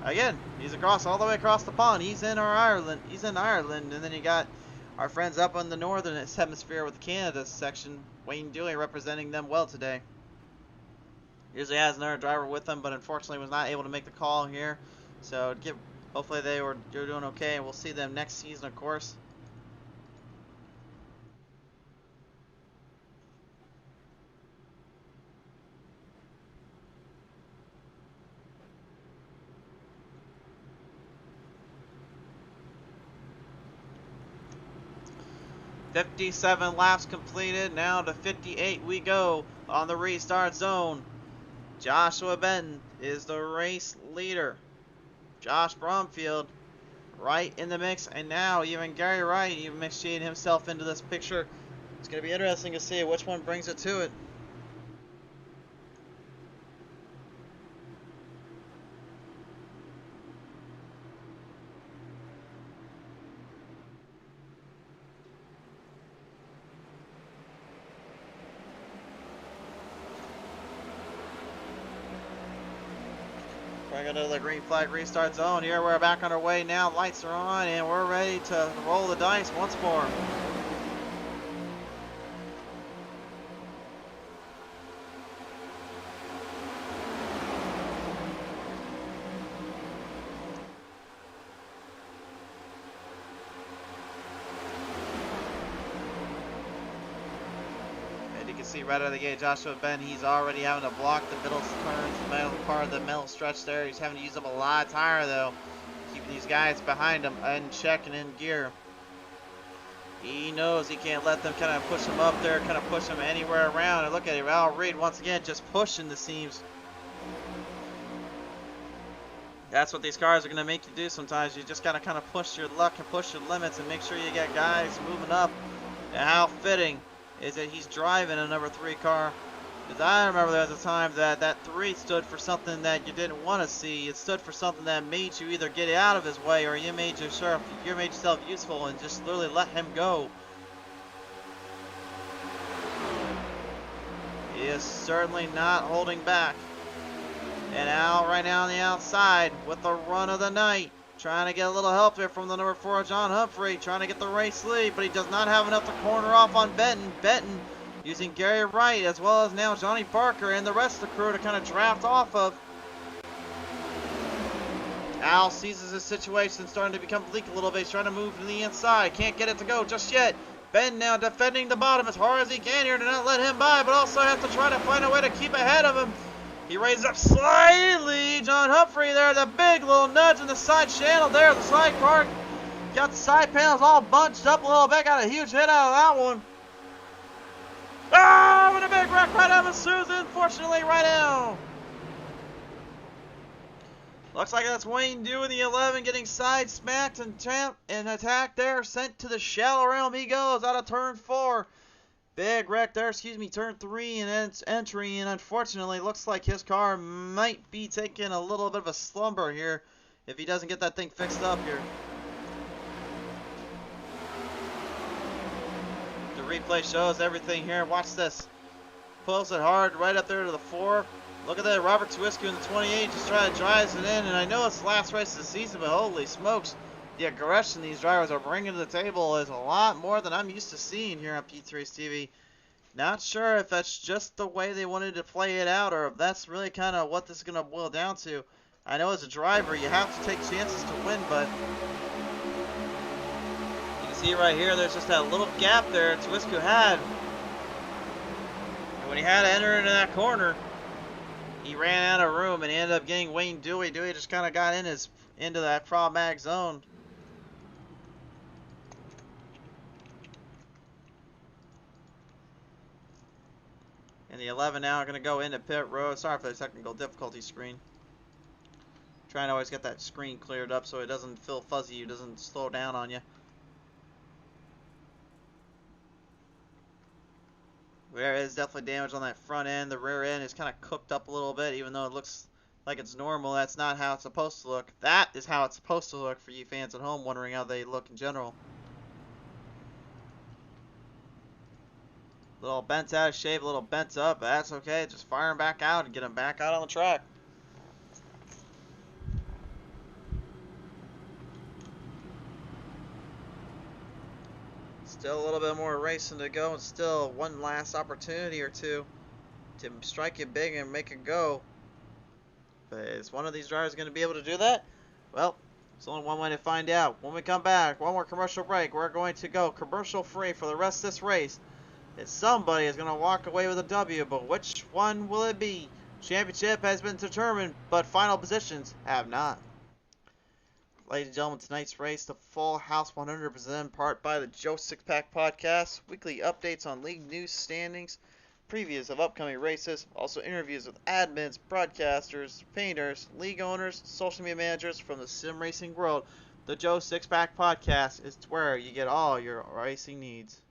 Again, he's all the way across the pond. He's in Ireland, and then you got our friends up in the northern hemisphere with the Canada section. Wayne Dewey representing them well today. Usually has another driver with him, but unfortunately was not able to make the call here. So hopefully they're doing okay, and we'll see them next season, of course. "57 laps completed, now to 58 we go on the restart zone. Joshua Benton is the race leader. Josh Bromfield right in the mix, and now even Gary Wright even initiated himself into this picture. It's going to be interesting to see which one brings it to it. We're going to go to the green flag restart zone here. We're back on our way now. Lights are on, and we're ready to roll the dice once more. See right out of the gate, Joshua Ben, he's already having to block the middle turns, the middle part of the middle stretch there. He's having to use up a lot of tire though, keeping these guys behind him in check and in gear. He knows he can't let them kind of push him up there, kind of push him anywhere around. And look at it, Al Reed once again just pushing the seams. That's what these cars are going to make you do sometimes. You just got to kind of push your luck and push your limits and make sure you get guys moving up. And how fitting is that he's driving a number 3 car. Because I remember there was a time that that 3 stood for something that you didn't want to see. It stood for something that made you either get out of his way or you made yourself useful and just literally let him go. He is certainly not holding back. And Al right now on the outside with the run of the night. Trying to get a little help here from the number 4, John Humphrey, trying to get the race lead, but he does not have enough to corner off on Benton. Benton using Gary Wright as well as now Johnny Parker and the rest of the crew to kind of draft off of. Al seizes his situation, starting to become bleak a little bit. He's trying to move to the inside, can't get it to go just yet. Ben now defending the bottom as hard as he can here to not let him by, but also have to try to find a way to keep ahead of him. He raises up slightly. John Humphrey there, the big little nudge in the side channel there. The side car got the side panels all bunched up a little bit. Got a huge hit out of that one. Oh, and a big wreck right out of Susan. Fortunately, right now. Looks like that's Wayne Dewey, the 11, getting side smacked and attacked there. Sent to the shallow realm he goes out of turn 4. Big wreck there, turn 3 and it's entry, and unfortunately looks like his car might be taking a little bit of a slumber here if he doesn't get that thing fixed up here. The replay shows everything here. Watch this. Pulls it hard right up there to the 4. Look at that, Robert Twisku in the 28 just trying to drive it in, and I know it's the last race of the season, but holy smokes. The aggression these drivers are bringing to the table is a lot more than I'm used to seeing here on PTM Racing TV. Not sure if that's just the way they wanted to play it out or if that's really kind of what this is going to boil down to. I know as a driver you have to take chances to win, but you can see right here there's just that little gap there Twisku had. And when he had to enter into that corner, he ran out of room and he ended up getting Wayne Dewey. Dewey just kind of got into that problematic zone. And the 11 now are going to go into pit road. Sorry for the technical difficulty screen. Trying to always get that screen cleared up so it doesn't feel fuzzy, it doesn't slow down on you. There is definitely damage on that front end. The rear end is kind of cooked up a little bit, even though it looks like it's normal. That's not how it's supposed to look. That is how it's supposed to look for you fans at home wondering how they look in general. A little bent out of shape, a little bent up, but that's okay. Just fire them back out and get them back out on the track. Still a little bit more racing to go, and still one last opportunity or two to strike it big and make it go. But is one of these drivers going to be able to do that? Well, there's only one way to find out. When we come back, one more commercial break. We're going to go commercial free for the rest of this race. And somebody is going to walk away with a W, but which one will it be? Championship has been determined, but final positions have not. Ladies and gentlemen, tonight's race, the Full House 100% part by the Joe Sixpack Podcast. Weekly updates on league news standings, previews of upcoming races, also interviews with admins, broadcasters, painters, league owners, social media managers from the sim racing world. The Joe Sixpack Podcast is where you get all your racing needs.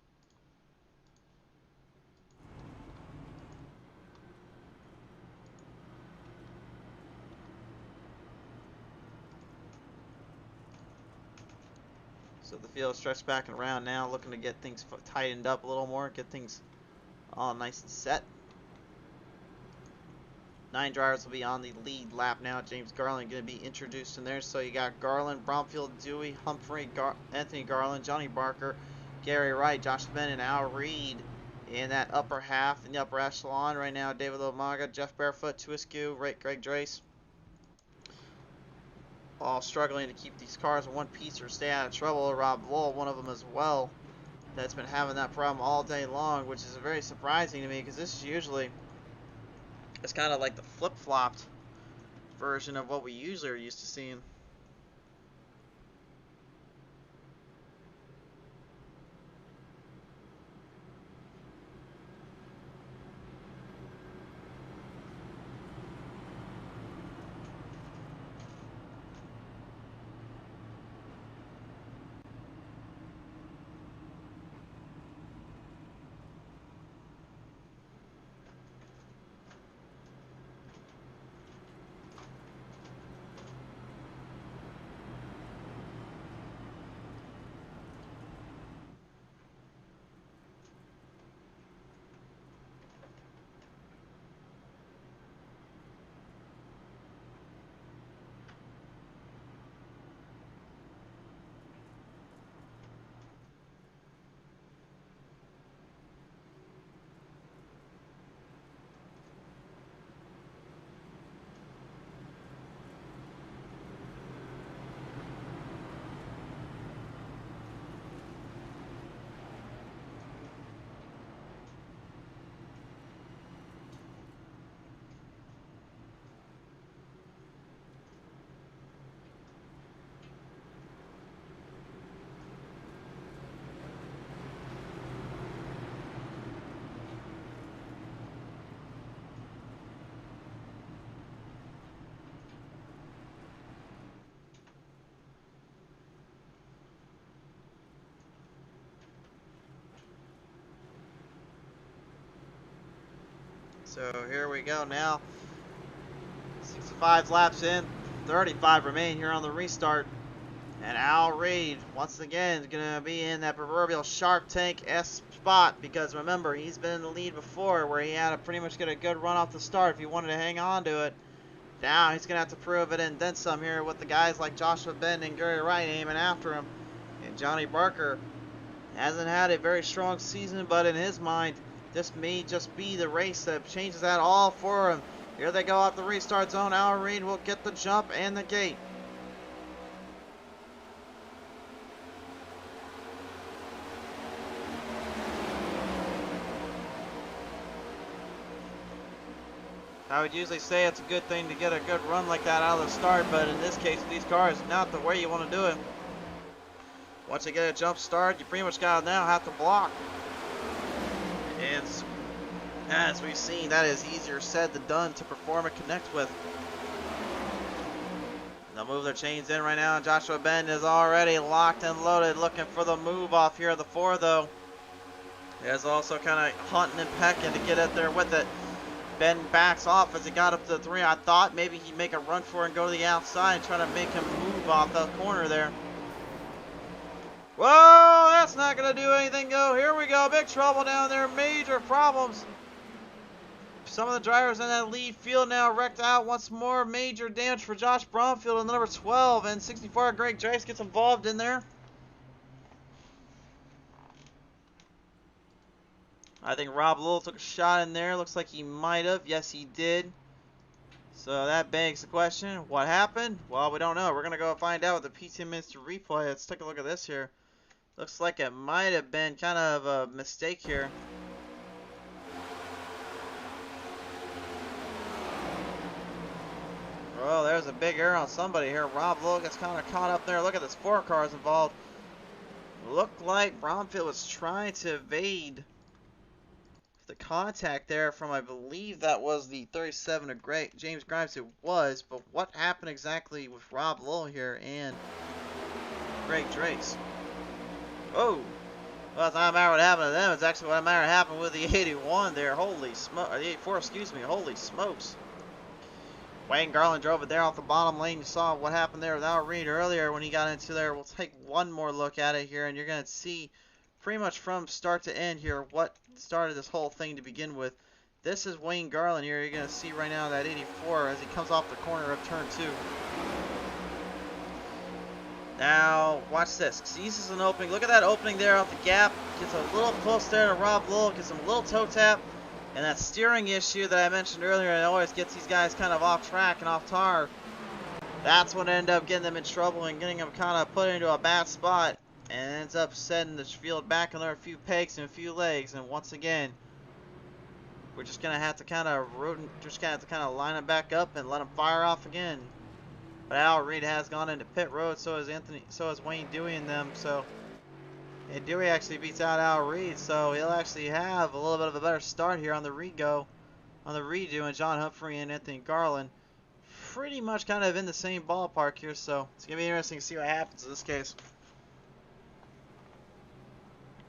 So the field is stretched back and around now, looking to get things tightened up a little more, get things all nice and set. 9 drivers will be on the lead lap now. James Garland going to be introduced in there. So you got Garland, Bromfield, Dewey, Humphrey, Anthony Garland, Johnny Barker, Gary Wright, Josh Fenn, and Al Reed in that upper half, in the upper echelon right now. David Lomaga, Jeff Barefoot, Twisku, Greg Drace, all struggling to keep these cars in one piece or stay out of trouble. Rob Lowell, one of them as well, that's been having that problem all day long, which is very surprising to me because this is usually, it's kind of like the flip-flopped version of what we usually are used to seeing. So here we go now. 65 laps in, 35 remain here on the restart. And Al Reed, once again, is going to be in that proverbial Shark Tank-esque spot. Because remember, he's been in the lead before where he had to pretty much get a good run off the start if he wanted to hang on to it. Now he's going to have to prove it and then some here with the guys like Joshua Benton and Gary Wright aiming after him. And Johnny Barker hasn't had a very strong season, but in his mind, this may just be the race that changes that all for him. Here they go off the restart zone. Al Reed will get the jump and the gate. I would usually say it's a good thing to get a good run like that out of the start, but in this case, these cars, not the way you want to do it. Once you get a jump start, you pretty much got to now have to block. And as we've seen, that is easier said than done to perform and connect with. They'll move their chains in right now. Joshua Ben is already locked and loaded, looking for the move off here of the 4, though. He's also kind of hunting and pecking to get up there with it. Ben backs off as he got up to the 3. I thought maybe he'd make a run for it and go to the outside and try to make him move off the corner there. Whoa, that's not going to do anything, though. Here we go. Big trouble down there. Major problems. Some of the drivers in that lead field now wrecked out once more. Major damage for Josh Bromfield in the number 12. And 64, Greg Drace gets involved in there. I think Rob Lowell took a shot in there. Looks like he might have. Yes, he did. So that begs the question, what happened? Well, we don't know. We're going to go find out with the PTM Instant Replay. Let's take a look at this here. Looks like it might have been kind of a mistake here. Oh, there's a big error on somebody here. Rob Lowell gets kind of caught up there. Look at this, 4 cars involved. Looked like Bromfield was trying to evade the contact there from, I believe that was the 37 of James Grimes. It was, but what happened exactly with Rob Lowell here and Greg Drace? Oh, well, it's not a matter what happened to them. It's actually what matter happened with the 81 there. Holy smoke, the 84, excuse me. Holy smokes. Wayne Garland drove it there off the bottom lane. You saw what happened there with Al Reed earlier when he got into there. We'll take one more look at it here, and you're going to see pretty much from start to end here what started this whole thing to begin with. this is Wayne Garland here. You're going to see right now that 84 as he comes off the corner of turn 2. Now, watch this. Sees an opening. Look at that opening there off the gap. Gets a little close there to Rob Lowell. Gets him a little toe tap. And that steering issue that I mentioned earlier, it always gets these guys kind of off track and off tar. That's what ended up getting them in trouble and getting them kind of put into a bad spot. And ends up setting the field back another few pegs and a few legs. And once again, we're just going to have to kind of line them back up and let them fire off again. But Al Reed has gone into pit road, so has Wayne Dewey and them. So, and Dewey actually beats out Al Reed, so he'll actually have a little bit of a better start here on the redo. And John Humphrey and Anthony Garland, pretty much kind of in the same ballpark here. So it's gonna be interesting to see what happens in this case.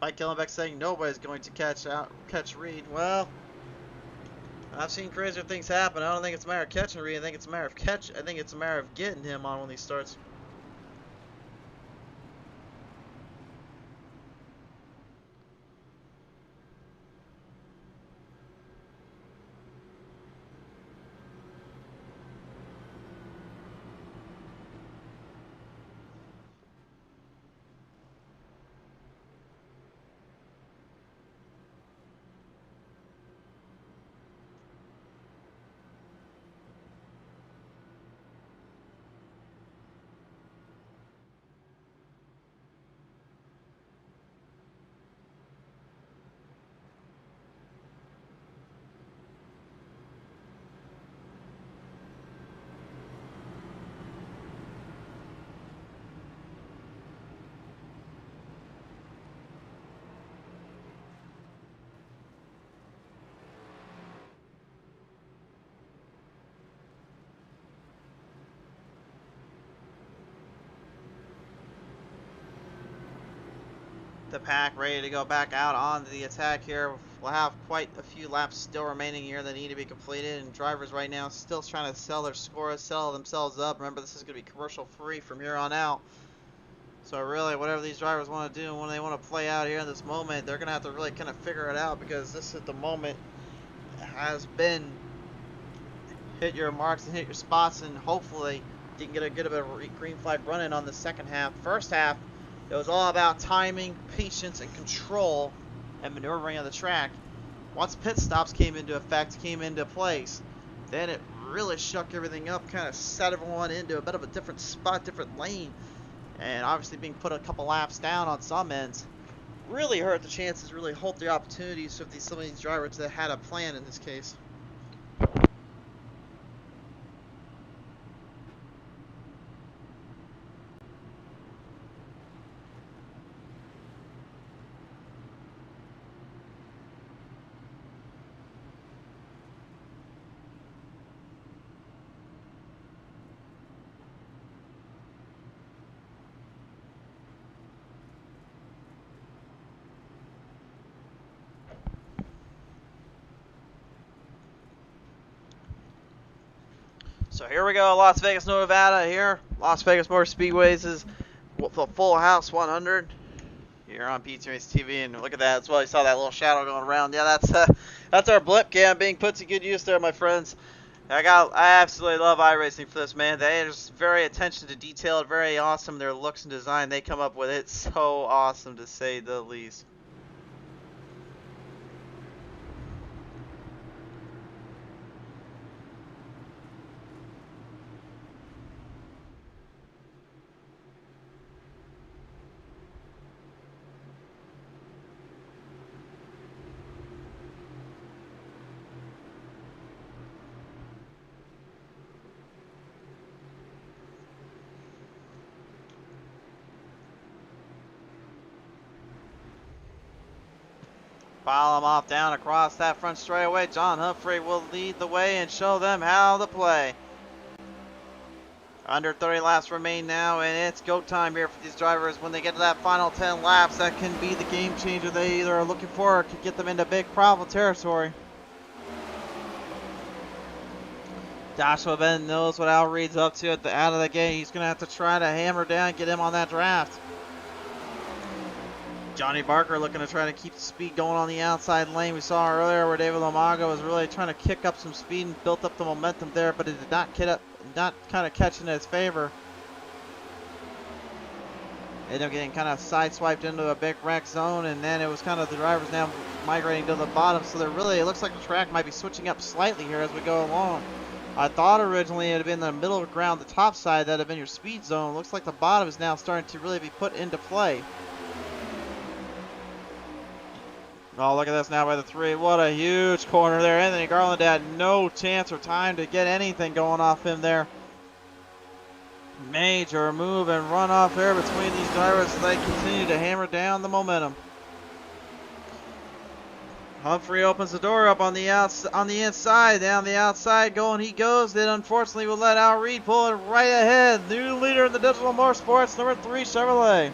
Mike Killenbeck saying nobody's going to catch Reed. Well, I've seen crazier things happen. I don't think it's a matter of catching Reed. I think it's a matter of getting him on when he starts. The pack ready to go back out on the attack here. We'll have quite a few laps still remaining here that need to be completed, and drivers right now still trying to sell their scores, sell themselves up. Remember, this is going to be commercial free from here on out. So really, whatever these drivers want to do and when they want to play out here in this moment, they're going to have to really kind of figure it out, because this at the moment has been hit your marks and hit your spots, and hopefully you can get a good bit of green flag running on the second half. First half, it was all about timing, patience, and control and maneuvering on the track. Once pit stops came into place, then it really shook everything up, kind of set everyone into a bit of a different spot, different lane, and obviously being put a couple laps down on some ends really hurt the chances, really halt the opportunities of some of these drivers that had a plan in this case. So here we go, Las Vegas, Nevada here. Las Vegas Motor Speedway's is the Full House 100 here on PTM Racing TV, and look at that as well. You saw that little shadow going around. Yeah, that's our blip cam being put to good use there, my friends. I absolutely love iRacing for this, man. They're just very attention to detail, very awesome. Their looks and design they come up with, it's so awesome to say the least. File them off down across that front straightaway. John Humphrey will lead the way and show them how to play. Under 30 laps remain now, and it's go time here for these drivers. When they get to that final 10 laps, that can be the game changer they either are looking for or could get them into big problem territory. Joshua Ben knows what Al Reed's up to out of the gate. He's going to have to try to hammer down, get him on that draft. Johnny Barker looking to try to keep the speed going on the outside lane. We saw earlier where David Lamaga was really trying to kick up some speed and built up the momentum there, but it did not kind of catch in his favor. Ended up getting kind of sideswiped into a big wreck zone, and then it was kind of the drivers now migrating to the bottom. So they're really, it looks like the track might be switching up slightly here as we go along. I thought originally it had been the middle of the ground, the top side, that had been your speed zone. Looks like the bottom is now starting to really be put into play. Oh, look at this now by the 3. What a huge corner there. Anthony Garland had no chance or time to get anything going off him there. Major move and run off there between these drivers as they continue to hammer down the momentum. Humphrey opens the door up on the inside, down the outside going he goes. Then unfortunately will let Al Reed pull it right ahead. New leader in the Digital Motorsports, number 3 Chevrolet.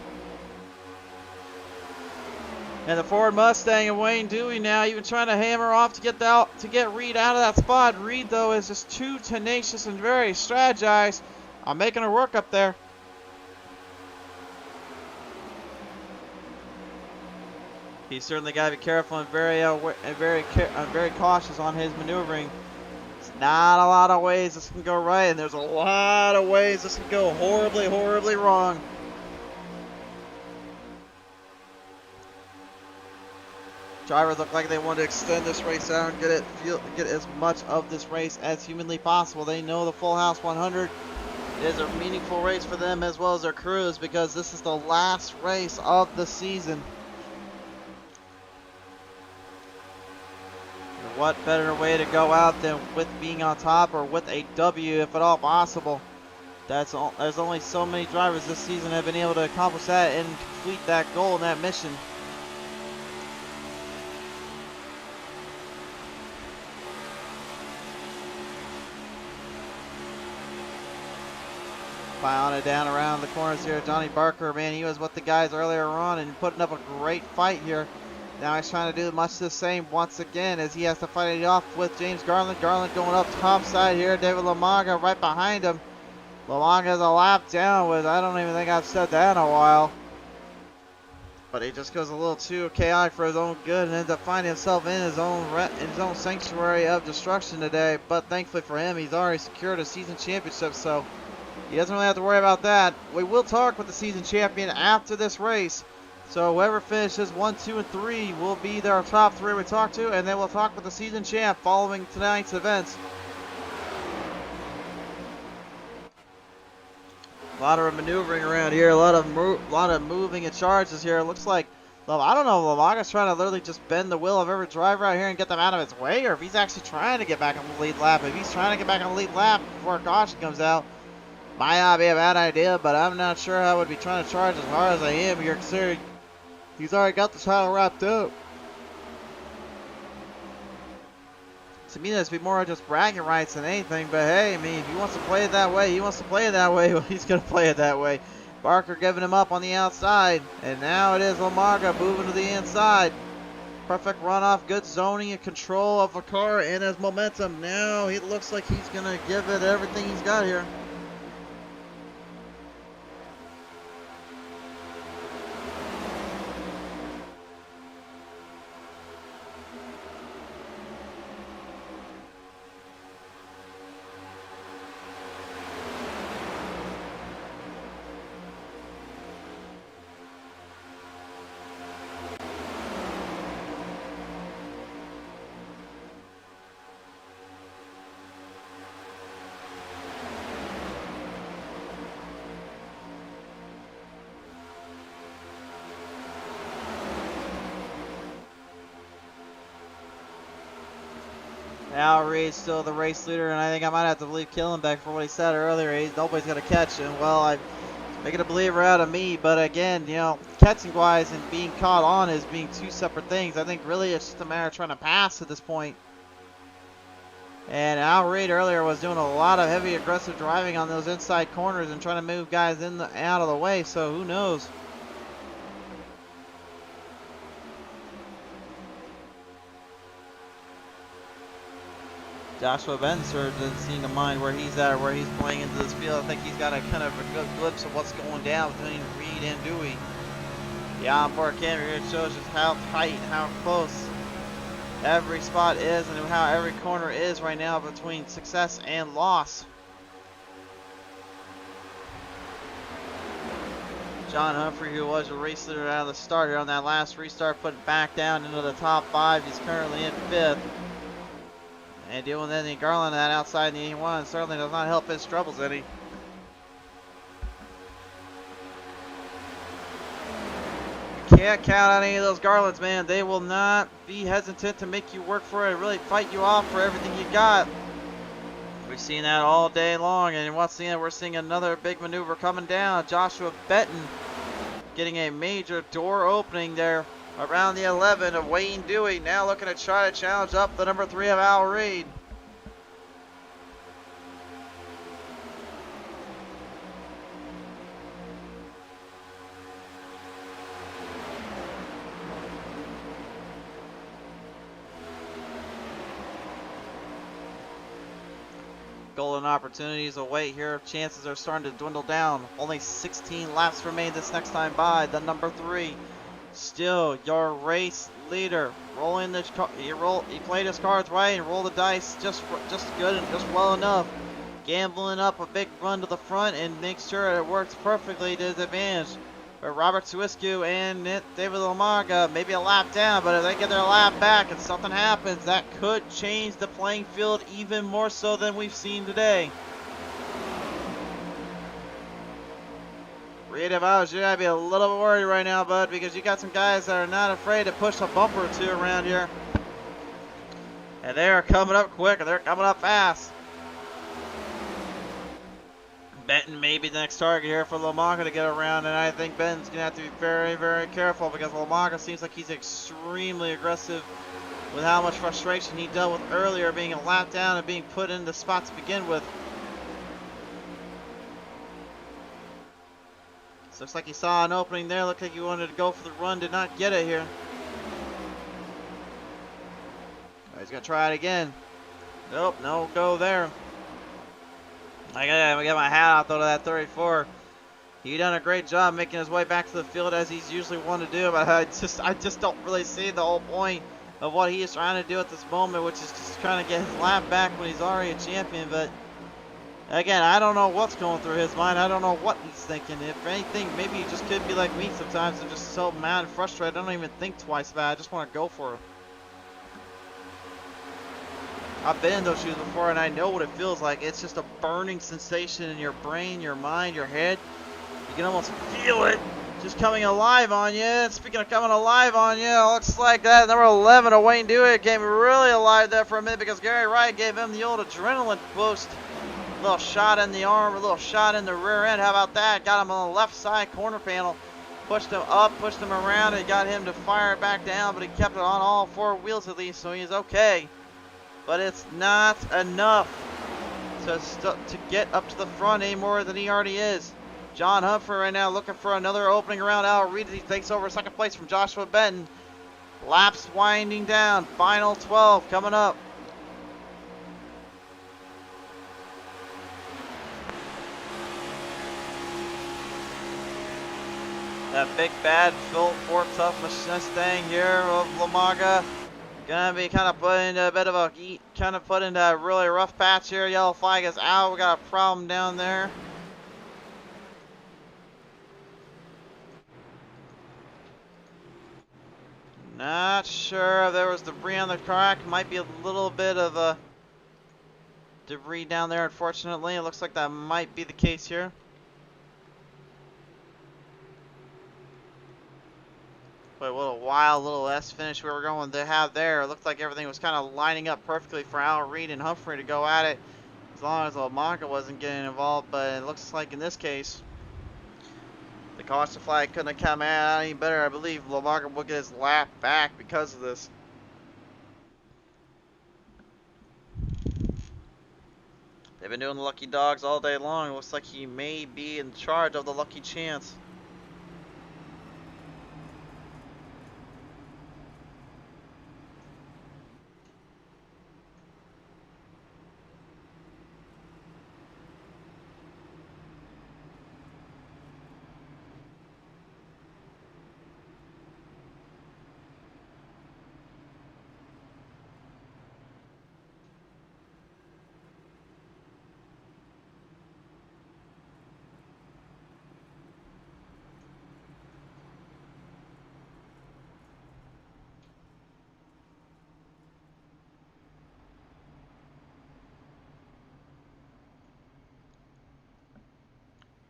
And the Ford Mustang and Wayne Dewey now even trying to hammer off to get Reed out of that spot. Reed though is just too tenacious and very strategized. I'm making her work up there. He's certainly got to be careful and very cautious on his maneuvering. It's not a lot of ways this can go right, and there's a lot of ways this can go horribly, horribly wrong. Drivers look like they want to extend this race out and get as much of this race as humanly possible. They know the Full House 100 is a meaningful race for them as well as their crews, because this is the last race of the season. What better way to go out than with being on top or with a W if at all possible. There's only so many drivers this season have been able to accomplish that and complete that goal and that mission. Plowing it down around the corners here. Johnny Barker, man, he was with the guys earlier on and putting up a great fight here. Now he's trying to do much the same once again as he has to fight it off with James Garland. Garland going up top side here. David Lamaga right behind him. Lamaga's a lap down with, I don't even think I've said that in a while. But he just goes a little too chaotic for his own good and ends up finding himself in his own sanctuary of destruction today. But thankfully for him, he's already secured a season championship, so he doesn't really have to worry about that. We will talk with the season champion after this race. So whoever finishes 1, 2, and 3 will be their top 3 we talk to, and then we'll talk with the season champ following tonight's events. A lot of maneuvering around here, a lot of moving and charges here. It looks like, I don't know, Lamaga's trying to literally just bend the will of every driver out here and get them out of its way, or if he's actually trying to get back on the lead lap. If he's trying to get back on the lead lap before a caution comes out, might not be a bad idea, but I'm not sure I would be trying to charge as hard as I am here, considering he's already got the title wrapped up. To me, that's be more just bragging rights than anything, but hey, I mean, if he wants to play it that way, he wants to play it that way, well, he's going to play it that way. Barker giving him up on the outside, and now it is Lamaga moving to the inside. Perfect runoff, good zoning and control of the car and his momentum. Now it looks like he's going to give it everything he's got here. Al Reed's still the race leader, and I think I might have to believe Killenbeck for what he said earlier. Nobody's going to catch him. Well, I'm making a believer out of me, but again, you know, catching-wise and being caught on is being two separate things. I think really it's just a matter of trying to pass at this point. And Al Reed earlier was doing a lot of heavy aggressive driving on those inside corners and trying to move guys out of the way, so who knows. Joshua Benser doesn't seem to mind where he's at, where he's playing into this field. I think he's got a kind of a good glimpse of what's going down between Reed and Dewey. The onboard camera here shows just how tight, how close every spot is, and how every corner is right now between success and loss. John Humphrey, who was a race leader out of the start here on that last restart, put it back down into the top 5. He's currently in 5th. And dealing with Anthony Garland that outside in the 81 certainly does not help his troubles any. Can't count on any of those Garlands, man. They will not be hesitant to make you work for it, really fight you off for everything you got. We've seen that all day long, and once again, we're seeing another big maneuver coming down. Joshua Benton getting a major door opening there around the 11 of Wayne Dewey. Now looking to try to challenge up the number 3 of Al Reed. Golden opportunities await here. Chances are starting to dwindle down. Only 16 laps remain this next time by. The number 3, still your race leader. Rolling the he played his cards right and rolled the dice just good and just well enough. Gambling up a big run to the front and make sure it works perfectly to his advantage. But Robert Swisku and David Lamaga maybe a lap down, but if they get their lap back and something happens, that could change the playing field even more so than we've seen today. Reed, if I was you, I'd be a little bit worried right now, bud, because you got some guys that are not afraid to push a bumper or two around here. And they are coming up quick, and they're coming up fast. Benton may be the next target here for Lamaga to get around, and I think Benton's going to have to be very, very careful because Lamaga seems like he's extremely aggressive with how much frustration he dealt with earlier, being a lap down and being put in the spot to begin with. So looks like he saw an opening there. Looked like he wanted to go for the run, did not get it here. He's going to try it again. Nope, no go there. I gotta get my hat out though to that 34. He done a great job making his way back to the field as he's usually wanted to do, but I just don't really see the whole point of what he is trying to do at this moment, which is just trying to get his lap back when he's already a champion. But again, I don't know what's going through his mind. I don't know what he's thinking. If anything, maybe he just could be like me sometimes. I'm just so mad and frustrated. I don't even think twice about it. I just want to go for it. I've been in those shoes before and I know what it feels like. It's just a burning sensation in your brain, your mind, your head. You can almost feel it just coming alive on you. And speaking of coming alive on you, it looks like that number 11 of Wayne Dewey came really alive there for a minute because Gary Wright gave him the old adrenaline boost. A little shot in the arm, a little shot in the rear end. How about that? Got him on the left side corner panel. Pushed him up, pushed him around, and got him to fire it back down, but he kept it on all 4 wheels at least, so he's okay. But it's not enough to get up to the front any more than he already is. John Humphrey right now looking for another opening around Al Reed. He takes over second place from Joshua Benton. Laps winding down. Final 12 coming up. That big bad Ford Tough Mustang here of Lamaga. Gonna be kind of put into a bit of a really rough patch here. Yellow flag is out. We got a problem down there. Not sure if there was debris on the track. Might be a little bit of a debris down there, unfortunately. It looks like that might be the case here. But what a wild little S finish we were going to have there. It looked like everything was kind of lining up perfectly for Al Reed and Humphrey to go at it, as long as Lamaga wasn't getting involved. But it looks like in this case, the caution flag couldn't have come out any better. I believe Lamaga will get his lap back because of this. They've been doing the lucky dogs all day long. It looks like he may be in charge of the lucky chance.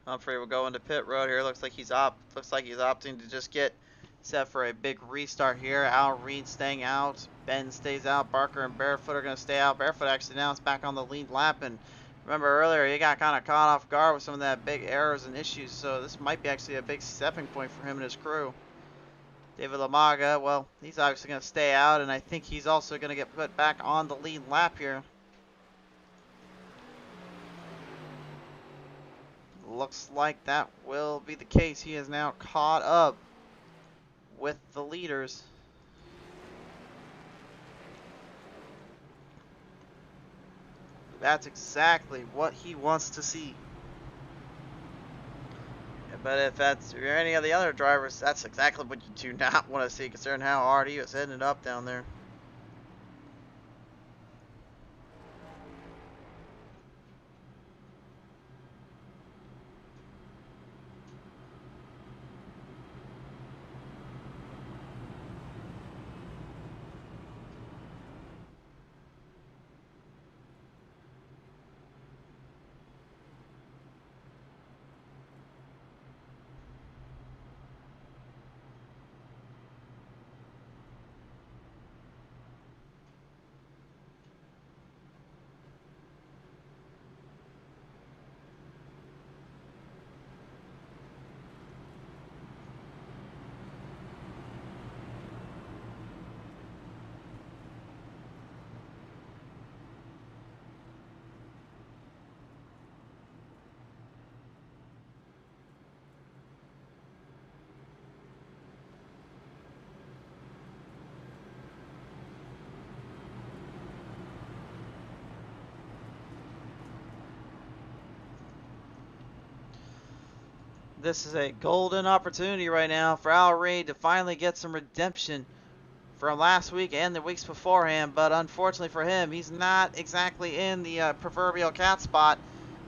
Humphrey will go into pit road here. Looks like he's opting to just get set for a big restart here. Al Reed staying out. Ben stays out. Barker and Barefoot are going to stay out. Barefoot actually now is back on the lead lap. And remember earlier, he got kind of caught off guard with some of that big errors and issues. So this might be actually a big stepping point for him and his crew. David Lamaga, well, he's obviously going to stay out. And I think he's also going to get put back on the lead lap here. Looks like that will be the case. He is now caught up with the leaders. That's exactly what he wants to see. But if you're any of the other drivers, that's exactly what you do not want to see, considering how hard he was hitting it up down there. This is a golden opportunity right now for Al Reed to finally get some redemption from last week and the weeks beforehand. But unfortunately for him, he's not exactly in the proverbial cat spot,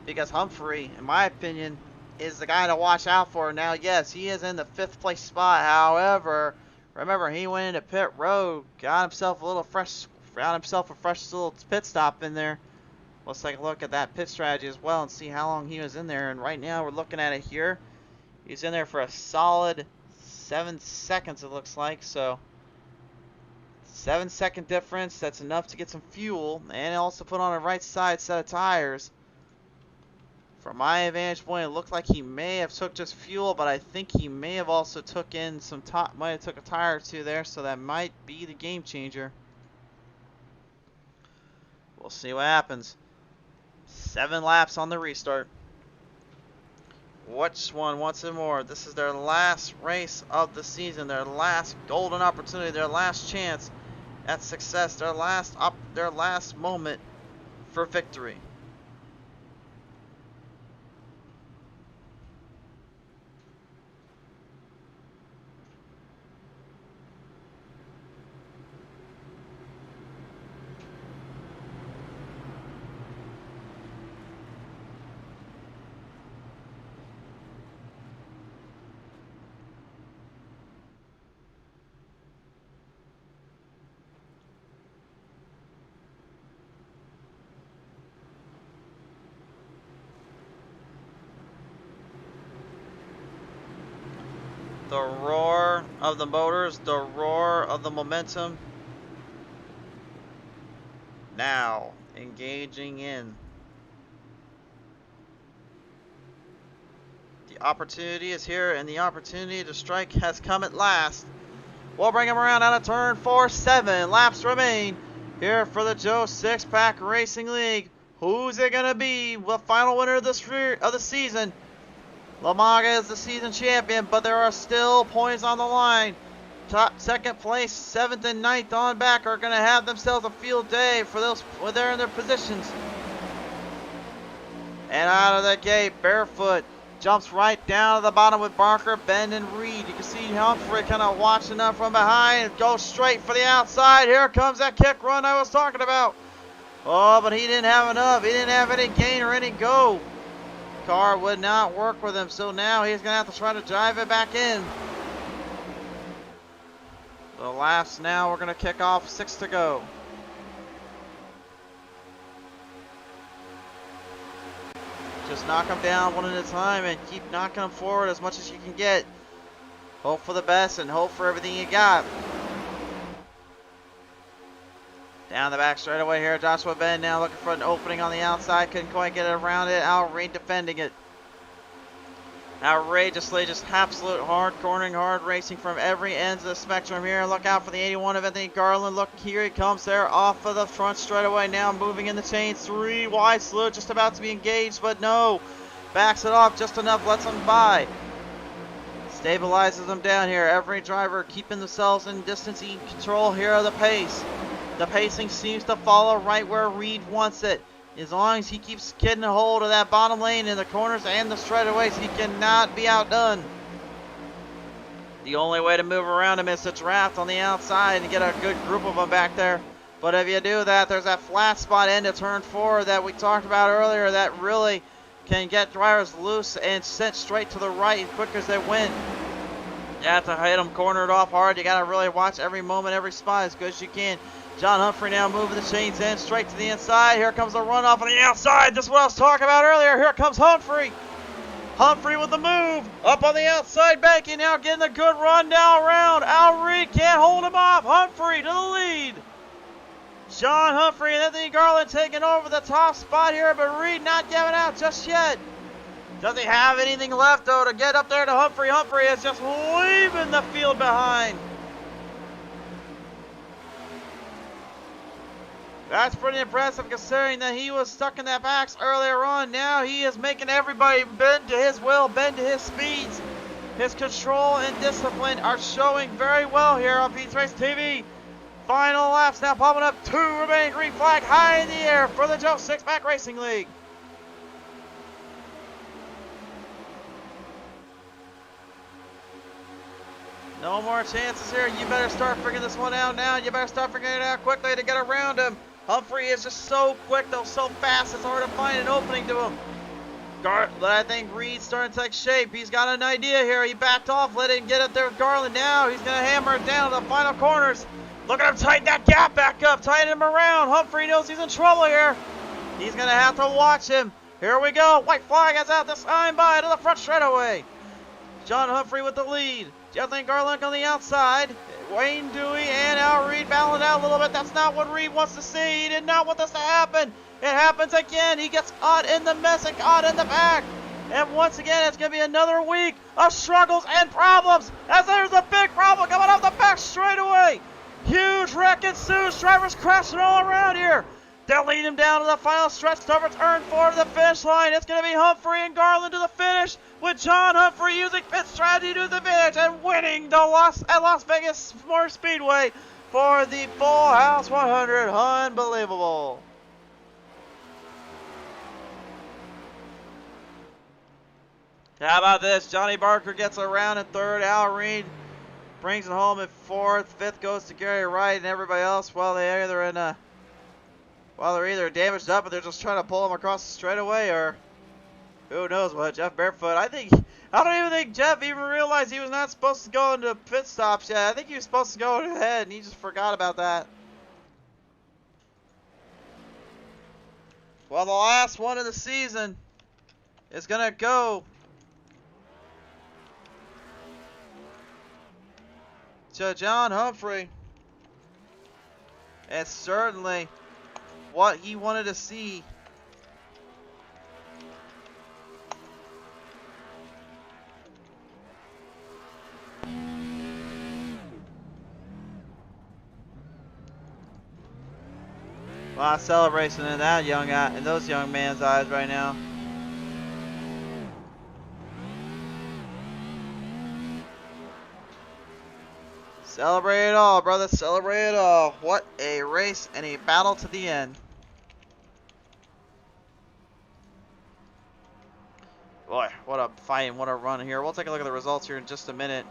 because Humphrey, in my opinion, is the guy to watch out for. Now, yes, he is in the 5th place spot. However, remember, he went into pit road, got himself a fresh little pit stop in there. Let's take a look at that pit strategy as well and see how long he was in there. And right now, we're looking at it here. He's in there for a solid 7 seconds, it looks like. So 7-second difference. That's enough to get some fuel and also put on a right side set of tires. From my vantage point, it looked like he may have took just fuel, but I think he may have also took in some might have took a tire or two there, so that might be the game changer. We'll see what happens. 7 laps on the restart. Which one wants it more? This is their last race of the season, their last golden opportunity, their last chance at success, their last moment for victory. The roar of the motors, the roar of the momentum. Now, engaging in. The opportunity is here, and the opportunity to strike has come at last. We'll bring him around out of turn 4, 7 laps remain here for the Joe Six-Pack Racing League. Who's it going to be? The final winner of the season. Lamaga is the season champion, but there are still points on the line. Second place, 7th and 9th on back are going to have themselves a field day for those when they're in their positions. And out of the gate, Barefoot jumps right down to the bottom with Barker, Ben, and Reed. You can see Humphrey kind of watching them from behind and goes straight for the outside. Here comes that kick run I was talking about. Oh, but he didn't have enough. He didn't have any gain or any go. Car would not work with him, so now he's going to have to try to drive it back in. The laps now, we're going to kick off, 6 to go. Just knock them down one at a time and keep knocking them forward as much as you can get. Hope for the best and hope for everything you got. Down the back straightaway here, Joshua Bend now looking for an opening on the outside. Couldn't quite get it around it. Outrage defending it. Outrageously, just absolute hard cornering, hard racing from every end of the spectrum here. Look out for the 81 of Anthony Garland. Look, here he comes there off of the front straightaway. Now moving in the chains. 3 wide slow, just about to be engaged, but no. Backs it off just enough, lets him by. Stabilizes them down here. Every driver keeping themselves in distance, in control here of the pace. The pacing seems to follow right where Reed wants it. As long as he keeps getting a hold of that bottom lane in the corners and the straightaways, he cannot be outdone. The only way to move around him is to draft on the outside and get a good group of them back there. But if you do that, there's that flat spot into turn 4 that we talked about earlier that really can get drivers loose and sent straight to the right as quick as they win. You have to hit them cornered off hard. You got to really watch every moment, every spot as good as you can. John Humphrey now moving the chains in straight to the inside. Here comes the runoff on the outside. This is what I was talking about earlier. Here comes Humphrey. Humphrey with the move. Up on the outside banking now, getting a good run down around. Al Reed can't hold him off. Humphrey to the lead. John Humphrey and Anthony Garland taking over the top spot here, but Reed not giving out just yet. Does he have anything left, though, to get up there to Humphrey? Humphrey is just leaving the field behind. That's pretty impressive considering that he was stuck in that box earlier on. Now he is making everybody bend to his will, bend to his speeds. His control and discipline are showing very well here on PTM Racing TV. Final laps now popping up. 2 remaining, green flag high in the air for the Joe Six-Pack Racing League. No more chances here. You better start figuring this one out now. You better start figuring it out quickly to get around him. Humphrey is just so quick, though, so fast, it's hard to find an opening to him. But I think Reed's starting to take shape. He's got an idea here. He backed off, let him get up there with Garland. Now he's going to hammer it down to the final corners. Look at him tighten that gap back up, tighten him around. Humphrey knows he's in trouble here. He's going to have to watch him. Here we go. White flag is out this time by to the front straightaway. John Humphrey with the lead. Anthony Garland on the outside. Wayne Dewey and Al Reed battling out a little bit. That's not what Reed wants to see. He did not want this to happen. It happens again. He gets caught in the mess and caught in the back. And once again, it's going to be another week of struggles and problems. As there's a big problem coming off the back straightaway. Huge wreck ensues. Drivers crashing all around here. They'll lead him down to the final stretch over turn 4 to the finish line. It's going to be Humphrey and Garland to the finish, with John Humphrey using pit strategy to the finish and winning the Las Vegas Motor Speedway for the Full House 100. Unbelievable. How about this? Johnny Barker gets around in 3rd. Al Reed brings it home in 4th. 5th goes to Gary Wright, and everybody else, well, they're either damaged up, but they're just trying to pull him across the straightaway, or who knows what. Jeff Barefoot, I don't even think Jeff even realized he was not supposed to go into pit stops yet. I think he was supposed to go ahead, and he just forgot about that. Well, the last one of the season is going to go to John Humphrey. It's certainly what he wanted to see. A lot of celebration in that in those young man's eyes right now. Celebrate it all, brother. Celebrate it all. What a race and a battle to the end. Boy, what a fight and what a run here. We'll take a look at the results here in just a minute.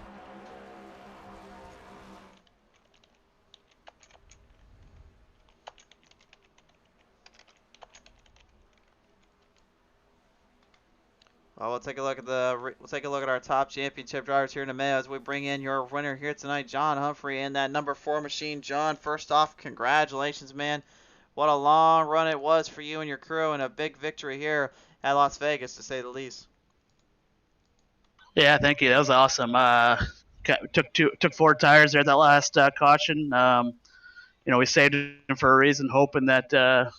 Well, we'll take a look at our top championship drivers here in a minute as we bring in your winner here tonight, John Humphrey, and that number 4 machine. John, first off, congratulations, man. what a long run it was for you and your crew, and a big victory here at Las Vegas, to say the least.
Yeah, thank you. That was awesome. Took 4 tires there that last caution. We saved him for a reason, hoping that it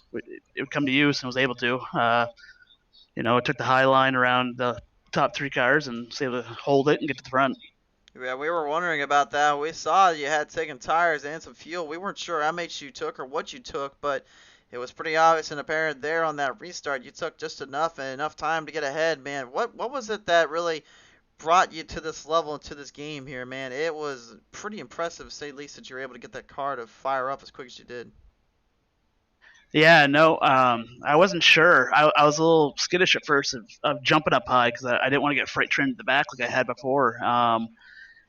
would come to use, and was able to. It took the high line around the top 3 cars and was able to hold it and get to the front.
Yeah, we were wondering about that. We saw you had taken tires and some fuel. We weren't sure how much you took or what you took, but it was pretty obvious and apparent there on that restart. You took just enough and enough time to get ahead, man. What was it that really brought you to this level and to this game here, man? It was pretty impressive, to say the least, that you were able to get that car to fire up as quick as you did.
Yeah, no, I wasn't sure. I was a little skittish at first of jumping up high because I didn't want to get freight trained to the back like I had before.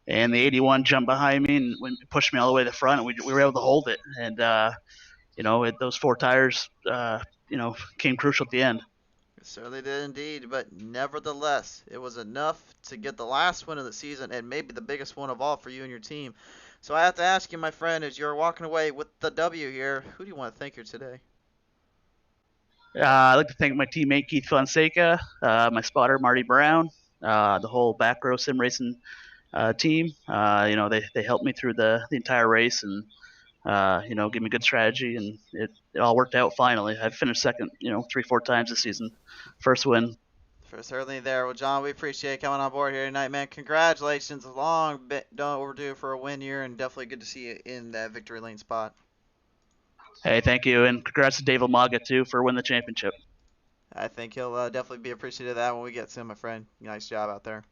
And the 81 jumped behind me and pushed me all the way to the front, and we were able to hold it. And those 4 tires, came crucial at the end.
It certainly did indeed, but nevertheless, it was enough to get the last win of the season and maybe the biggest one of all for you and your team. So I have to ask you, my friend, as you're walking away with the W here, who do you want to thank here today?
I'd like to thank my teammate Keith Fonseca, my spotter Marty Brown, the whole back row sim racing team. They helped me through the entire race and give me good strategy, and it all worked out finally. I finished second 3-4 times this season. First win.
For certainly there. Well, John, we appreciate coming on board here tonight, man. Congratulations. Long bit don't overdue for a win here, and definitely good to see you in that victory lane spot.
Hey, thank you, and congrats to Dave Umaga too for winning the championship.
I think he'll definitely be appreciative of that when we get to him, my friend. Nice job out there.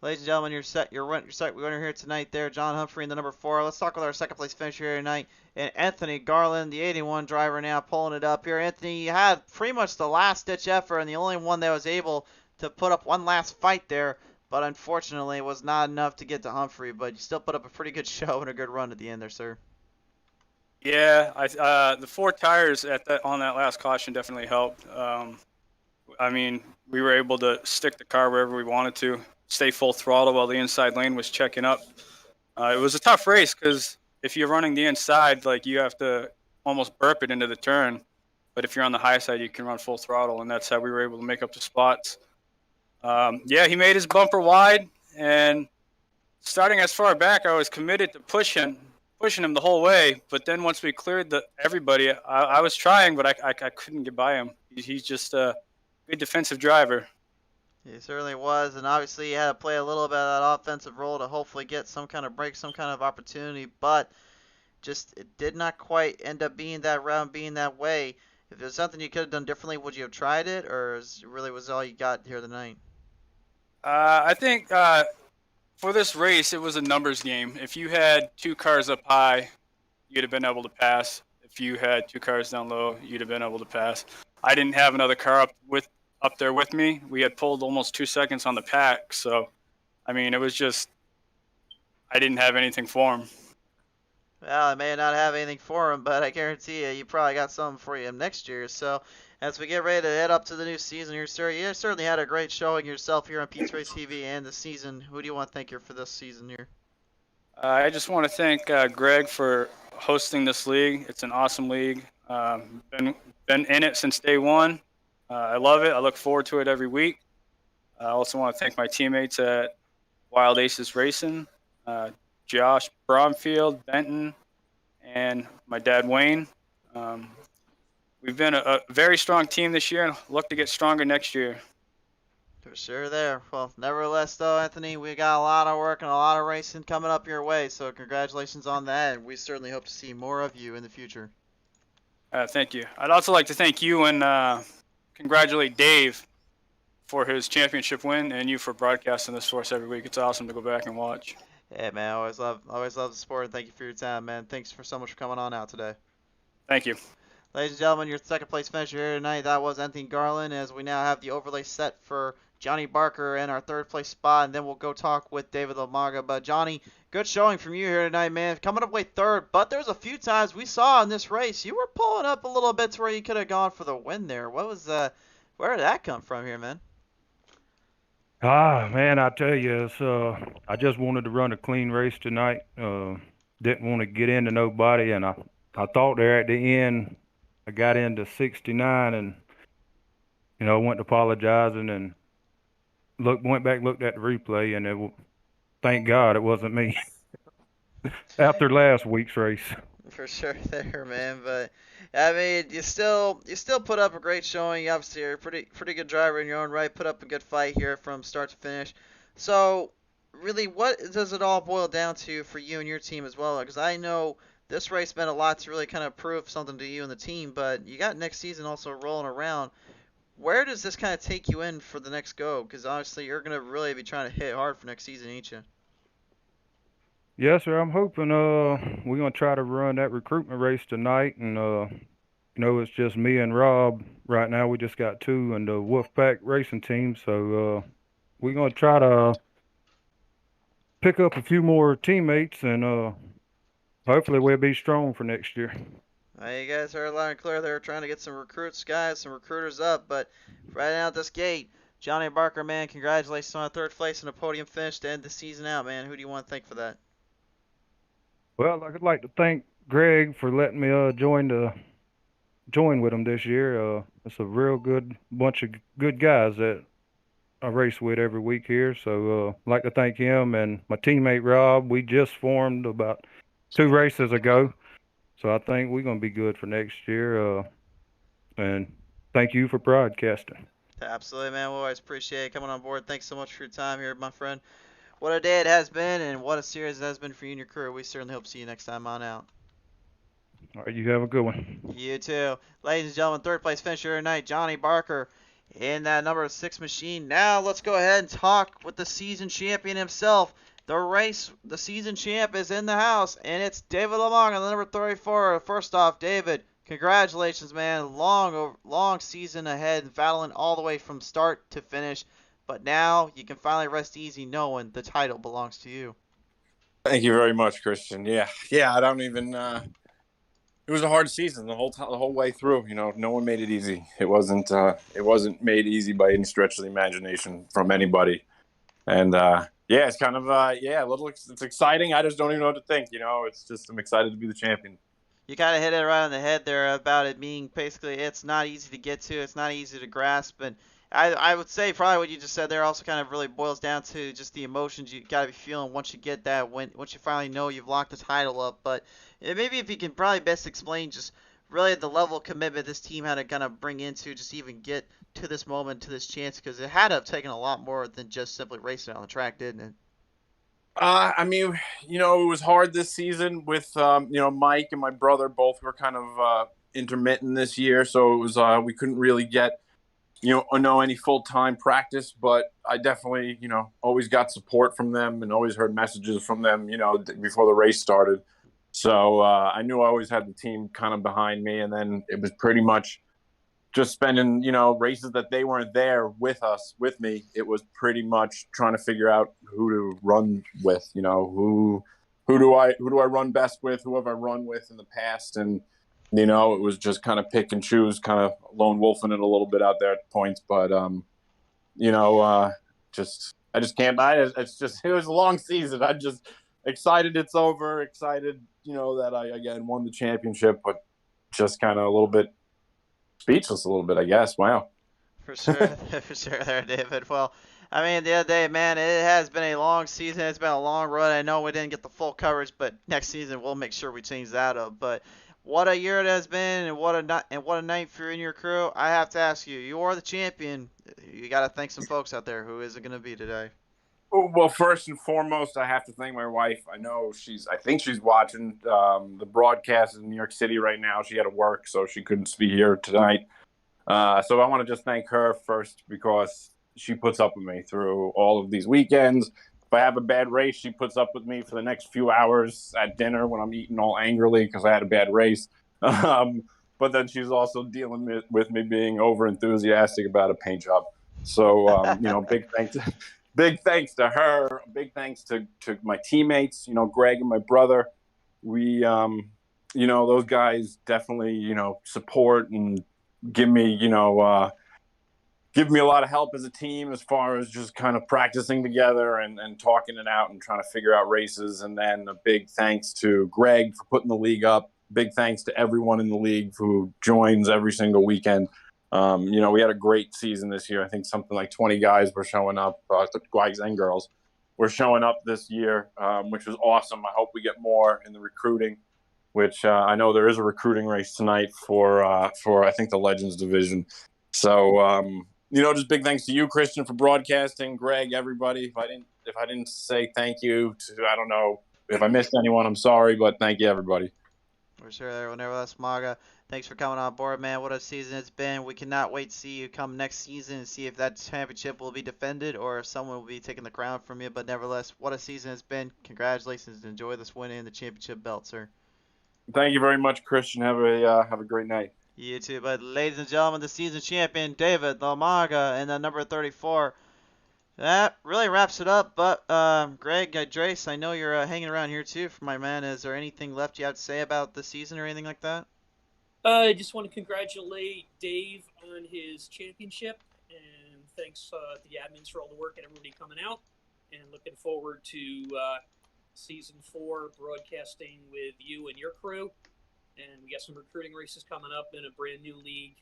Ladies and gentlemen, your winner here tonight there, John Humphrey in the number 4. Let's talk with our second place finisher here tonight, and Anthony Garland, the 81 driver now, pulling it up here. Anthony, you had pretty much the last-ditch effort and the only one that was able to put up one last fight there, but unfortunately it was not enough to get to Humphrey, but you still put up a pretty good show and a good run at the end there, sir.
Yeah, the 4 tires on that last caution definitely helped. We were able to stick the car wherever we wanted to, stay full throttle while the inside lane was checking up. It was a tough race because if you're running the inside, you have to almost burp it into the turn. But if you're on the high side, you can run full throttle, and that's how we were able to make up the spots. He made his bumper wide, and starting as far back, I was committed to pushing him the whole way. But then once we cleared everybody, I was trying, but I couldn't get by him. He's just a good defensive driver.
He certainly was, and obviously he had to play a little bit of that offensive role to hopefully get some kind of break, some kind of opportunity, but just it did not quite end up being that round, being that way. If there's something you could have done differently, would you have tried it, or was all you got here tonight?
I think for this race, it was a numbers game. If you had 2 cars up high, you'd have been able to pass. If you had 2 cars down low, you'd have been able to pass. I didn't have another car up there with me. We had pulled almost 2 seconds on the pack, so it was just I didn't have anything for him.
Well, I may not have anything for him, but I guarantee you probably got something for you next year. So as we get ready to head up to the new season here, sir, you certainly had a great showing yourself here on PTM Racing TV and the season. Who do you want to thank here for this season here?
I just want to thank Greg for hosting this league. It's an awesome league. Been in it since day one. I love it. I look forward to it every week. I also want to thank my teammates at Wild Aces Racing, Josh Bromfield, Benton, and my dad, Wayne. We've been a very strong team this year and look to get stronger next year.
For sure there. Well, nevertheless, though, Anthony, we got a lot of work and a lot of racing coming up your way, so congratulations on that, and we certainly hope to see more of you in the future.
Thank you. I'd also like to thank you and congratulate Dave for his championship win and you for broadcasting this for us every week. It's awesome to go back and watch.
Yeah, man, I always love the sport, and thank you for your time, man. Thanks so much for coming on out today.
Thank you.
Ladies and gentlemen, your second place finisher here tonight, that was Anthony Garland, as we now have the overlay set for Johnny Barker in our third place spot, and then we'll go talk with David Umaga. But Johnny, good showing from you here tonight, man. Coming up way third, but there's a few times we saw in this race you were pulling up a little bit to where you could have gone for the win there. Where did that come from here, man?
Man, I tell you, I just wanted to run a clean race tonight. Didn't want to get into nobody, and I I thought there at the end, I got into 69 and, went to apologizing and went back, looked at the replay, and thank God it wasn't me after last week's race.
For sure there, man. But I mean, you still put up a great showing. You obviously are a pretty good driver in your own right. Put up a good fight here from start to finish. So really, what does it all boil down to for you and your team as well? Because I know this race meant a lot to really kind of prove something to you and the team, but you got next season also rolling around. Where does this kind of take you in for the next go? Because obviously you're going to really be trying to hit hard for next season, ain't you?
Yes, sir. I'm hoping we're gonna try to run that recruitment race tonight, and it's just me and Rob right now. We just got two in the Wolfpack racing team, so we're gonna try to pick up a few more teammates, and hopefully we'll be strong for next year.
You guys heard loud and clear. They're trying to get some recruiters up, but right out this gate, Johnny Barker, man, congratulations on a third place and a podium finish to end the season out, man. Who do you want to thank for that?
Well, I'd like to thank Greg for letting me join with him this year. It's a real good bunch of good guys that I race with every week here. So I'd like to thank him and my teammate Rob. We just formed about 2 races ago. So I think we're going to be good for next year. And thank you for broadcasting.
Absolutely, man. We always appreciate coming on board. Thanks so much for your time here, my friend. What a day it has been, and what a series it has been for you and your crew. We certainly hope to see you next time on out.
All right, you have a good one.
You too. Ladies and gentlemen, third place finisher tonight, Johnny Barker in that number 6 machine. Now let's go ahead and talk with the season champion himself. The season champ is in the house, and it's David Lamong on the number 34. First off, David, congratulations, man. Long season ahead, battling all the way from start to finish. But now you can finally rest easy knowing the title belongs to you.
Thank you very much, Christian. Yeah. I don't even. It was a hard season the whole way through. No one made it easy. It wasn't made easy by any stretch of the imagination from anybody. And it's kind of it's exciting. I just don't even know what to think. It's just I'm excited to be the champion.
You kind of hit it right on the head there about it being basically it's not easy to get to, it's not easy to grasp, and I would say probably what you just said there also kind of really boils down to just the emotions you got to be feeling once you get that, once you finally know you've locked the title up. But maybe if you can probably best explain just really the level of commitment this team had to kind of bring into just even get to this moment, to this chance, because it had to have taken a lot more than just simply racing on the track, didn't it?
I mean, it was hard this season with, Mike and my brother both were kind of intermittent this year. So it was, we couldn't really get, any full-time practice, but I definitely, always got support from them and always heard messages from them, before the race started. So I knew I always had the team kind of behind me. And then it was pretty much just spending, races that they weren't there with me. It was pretty much trying to figure out who to run with, who do I run best with? Who have I run with in the past? And, it was just kind of pick and choose, kind of lone wolfing it a little bit out there at points. But, I just can't buy it. It was a long season. I'm just excited it's over, excited, that I, again, won the championship, but just kind of a little bit speechless a little bit, I guess. Wow.
For sure there, David. Well, I mean, the other day, man, it has been a long season. It's been a long run. I know we didn't get the full coverage, but next season we'll make sure we change that up. But what a year it has been, and what a night for you and your crew. I have to ask you, you are the champion. You got to thank some folks out there. Who is it going to be today?
Well, first and foremost, I have to thank my wife. I think she's watching the broadcast in New York City right now. She had to work, so she couldn't be here tonight. So I want to just thank her first because she puts up with me through all of these weekends. If I have a bad race, she puts up with me for the next few hours at dinner when I'm eating all angrily because I had a bad race. But then she's also dealing with me being over enthusiastic about a paint job. So, big thanks to her. Big thanks to my teammates, Greg and my brother. We, those guys definitely, support and give me a lot of help as a team as far as just kind of practicing together and talking it out and trying to figure out races. And then a big thanks to Greg for putting the league up. big thanks to everyone in the league who joins every single weekend. We had a great season this year. I think something like 20 guys were showing up, guys and girls were showing up this year, which was awesome. I hope we get more in the recruiting, which I know there is a recruiting race tonight for I think the Legends division. So, just big thanks to you, Christian, for broadcasting, Greg, everybody. If I didn't say thank you to, I don't know if I missed anyone, I'm sorry, but thank you, everybody.
For sure, everyone there with us, Maga. Thanks for coming on board, man. What a season it's been. We cannot wait to see you come next season and see if that championship will be defended or if someone will be taking the crown from you. But nevertheless, what a season it's been. Congratulations. Enjoy this win and the championship belt, sir.
Thank you very much, Christian. Have a great night.
You too, but ladies and gentlemen, the season champion, David Lamaga, and the number 34. That really wraps it up. But Greg, Drace, I know you're hanging around here too, for my man. Is there anything left you have to say about the season or anything like that?
I just want to congratulate Dave on his championship, and thanks to the admins for all the work and everybody coming out. And looking forward to season 4 broadcasting with you and your crew. And we got some recruiting races coming up in a brand new league.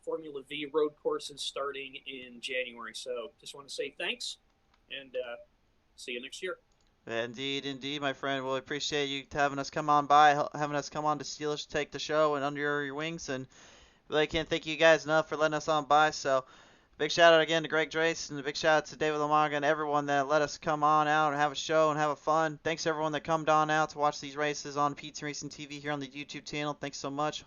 Formula V road courses starting in January. So just want to say thanks and see you next year.
Indeed, my friend. Well, appreciate you having us come on by, having us come on to Steelers, take the show and under your wings. And really can't thank you guys enough for letting us on by. So big shout out again to Greg Drace and a big shout out to David Lamaga and everyone that let us come on out and have a show and have a fun. Thanks to everyone that come on out to watch these races on PTM Racing TV here on the YouTube channel. Thanks so much.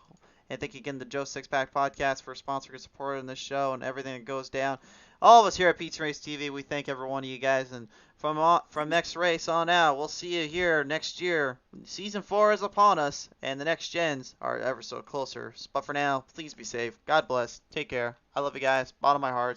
And thank you again to Joe Sixpack Podcast for sponsoring and supporting this show and everything that goes down. All of us here at PTM Racing TV, we thank every one of you guys. And from next race on out, we'll see you here next year. Season 4 is upon us, and the next gens are ever so closer. But for now, please be safe. God bless. Take care. I love you guys. Bottom of my heart.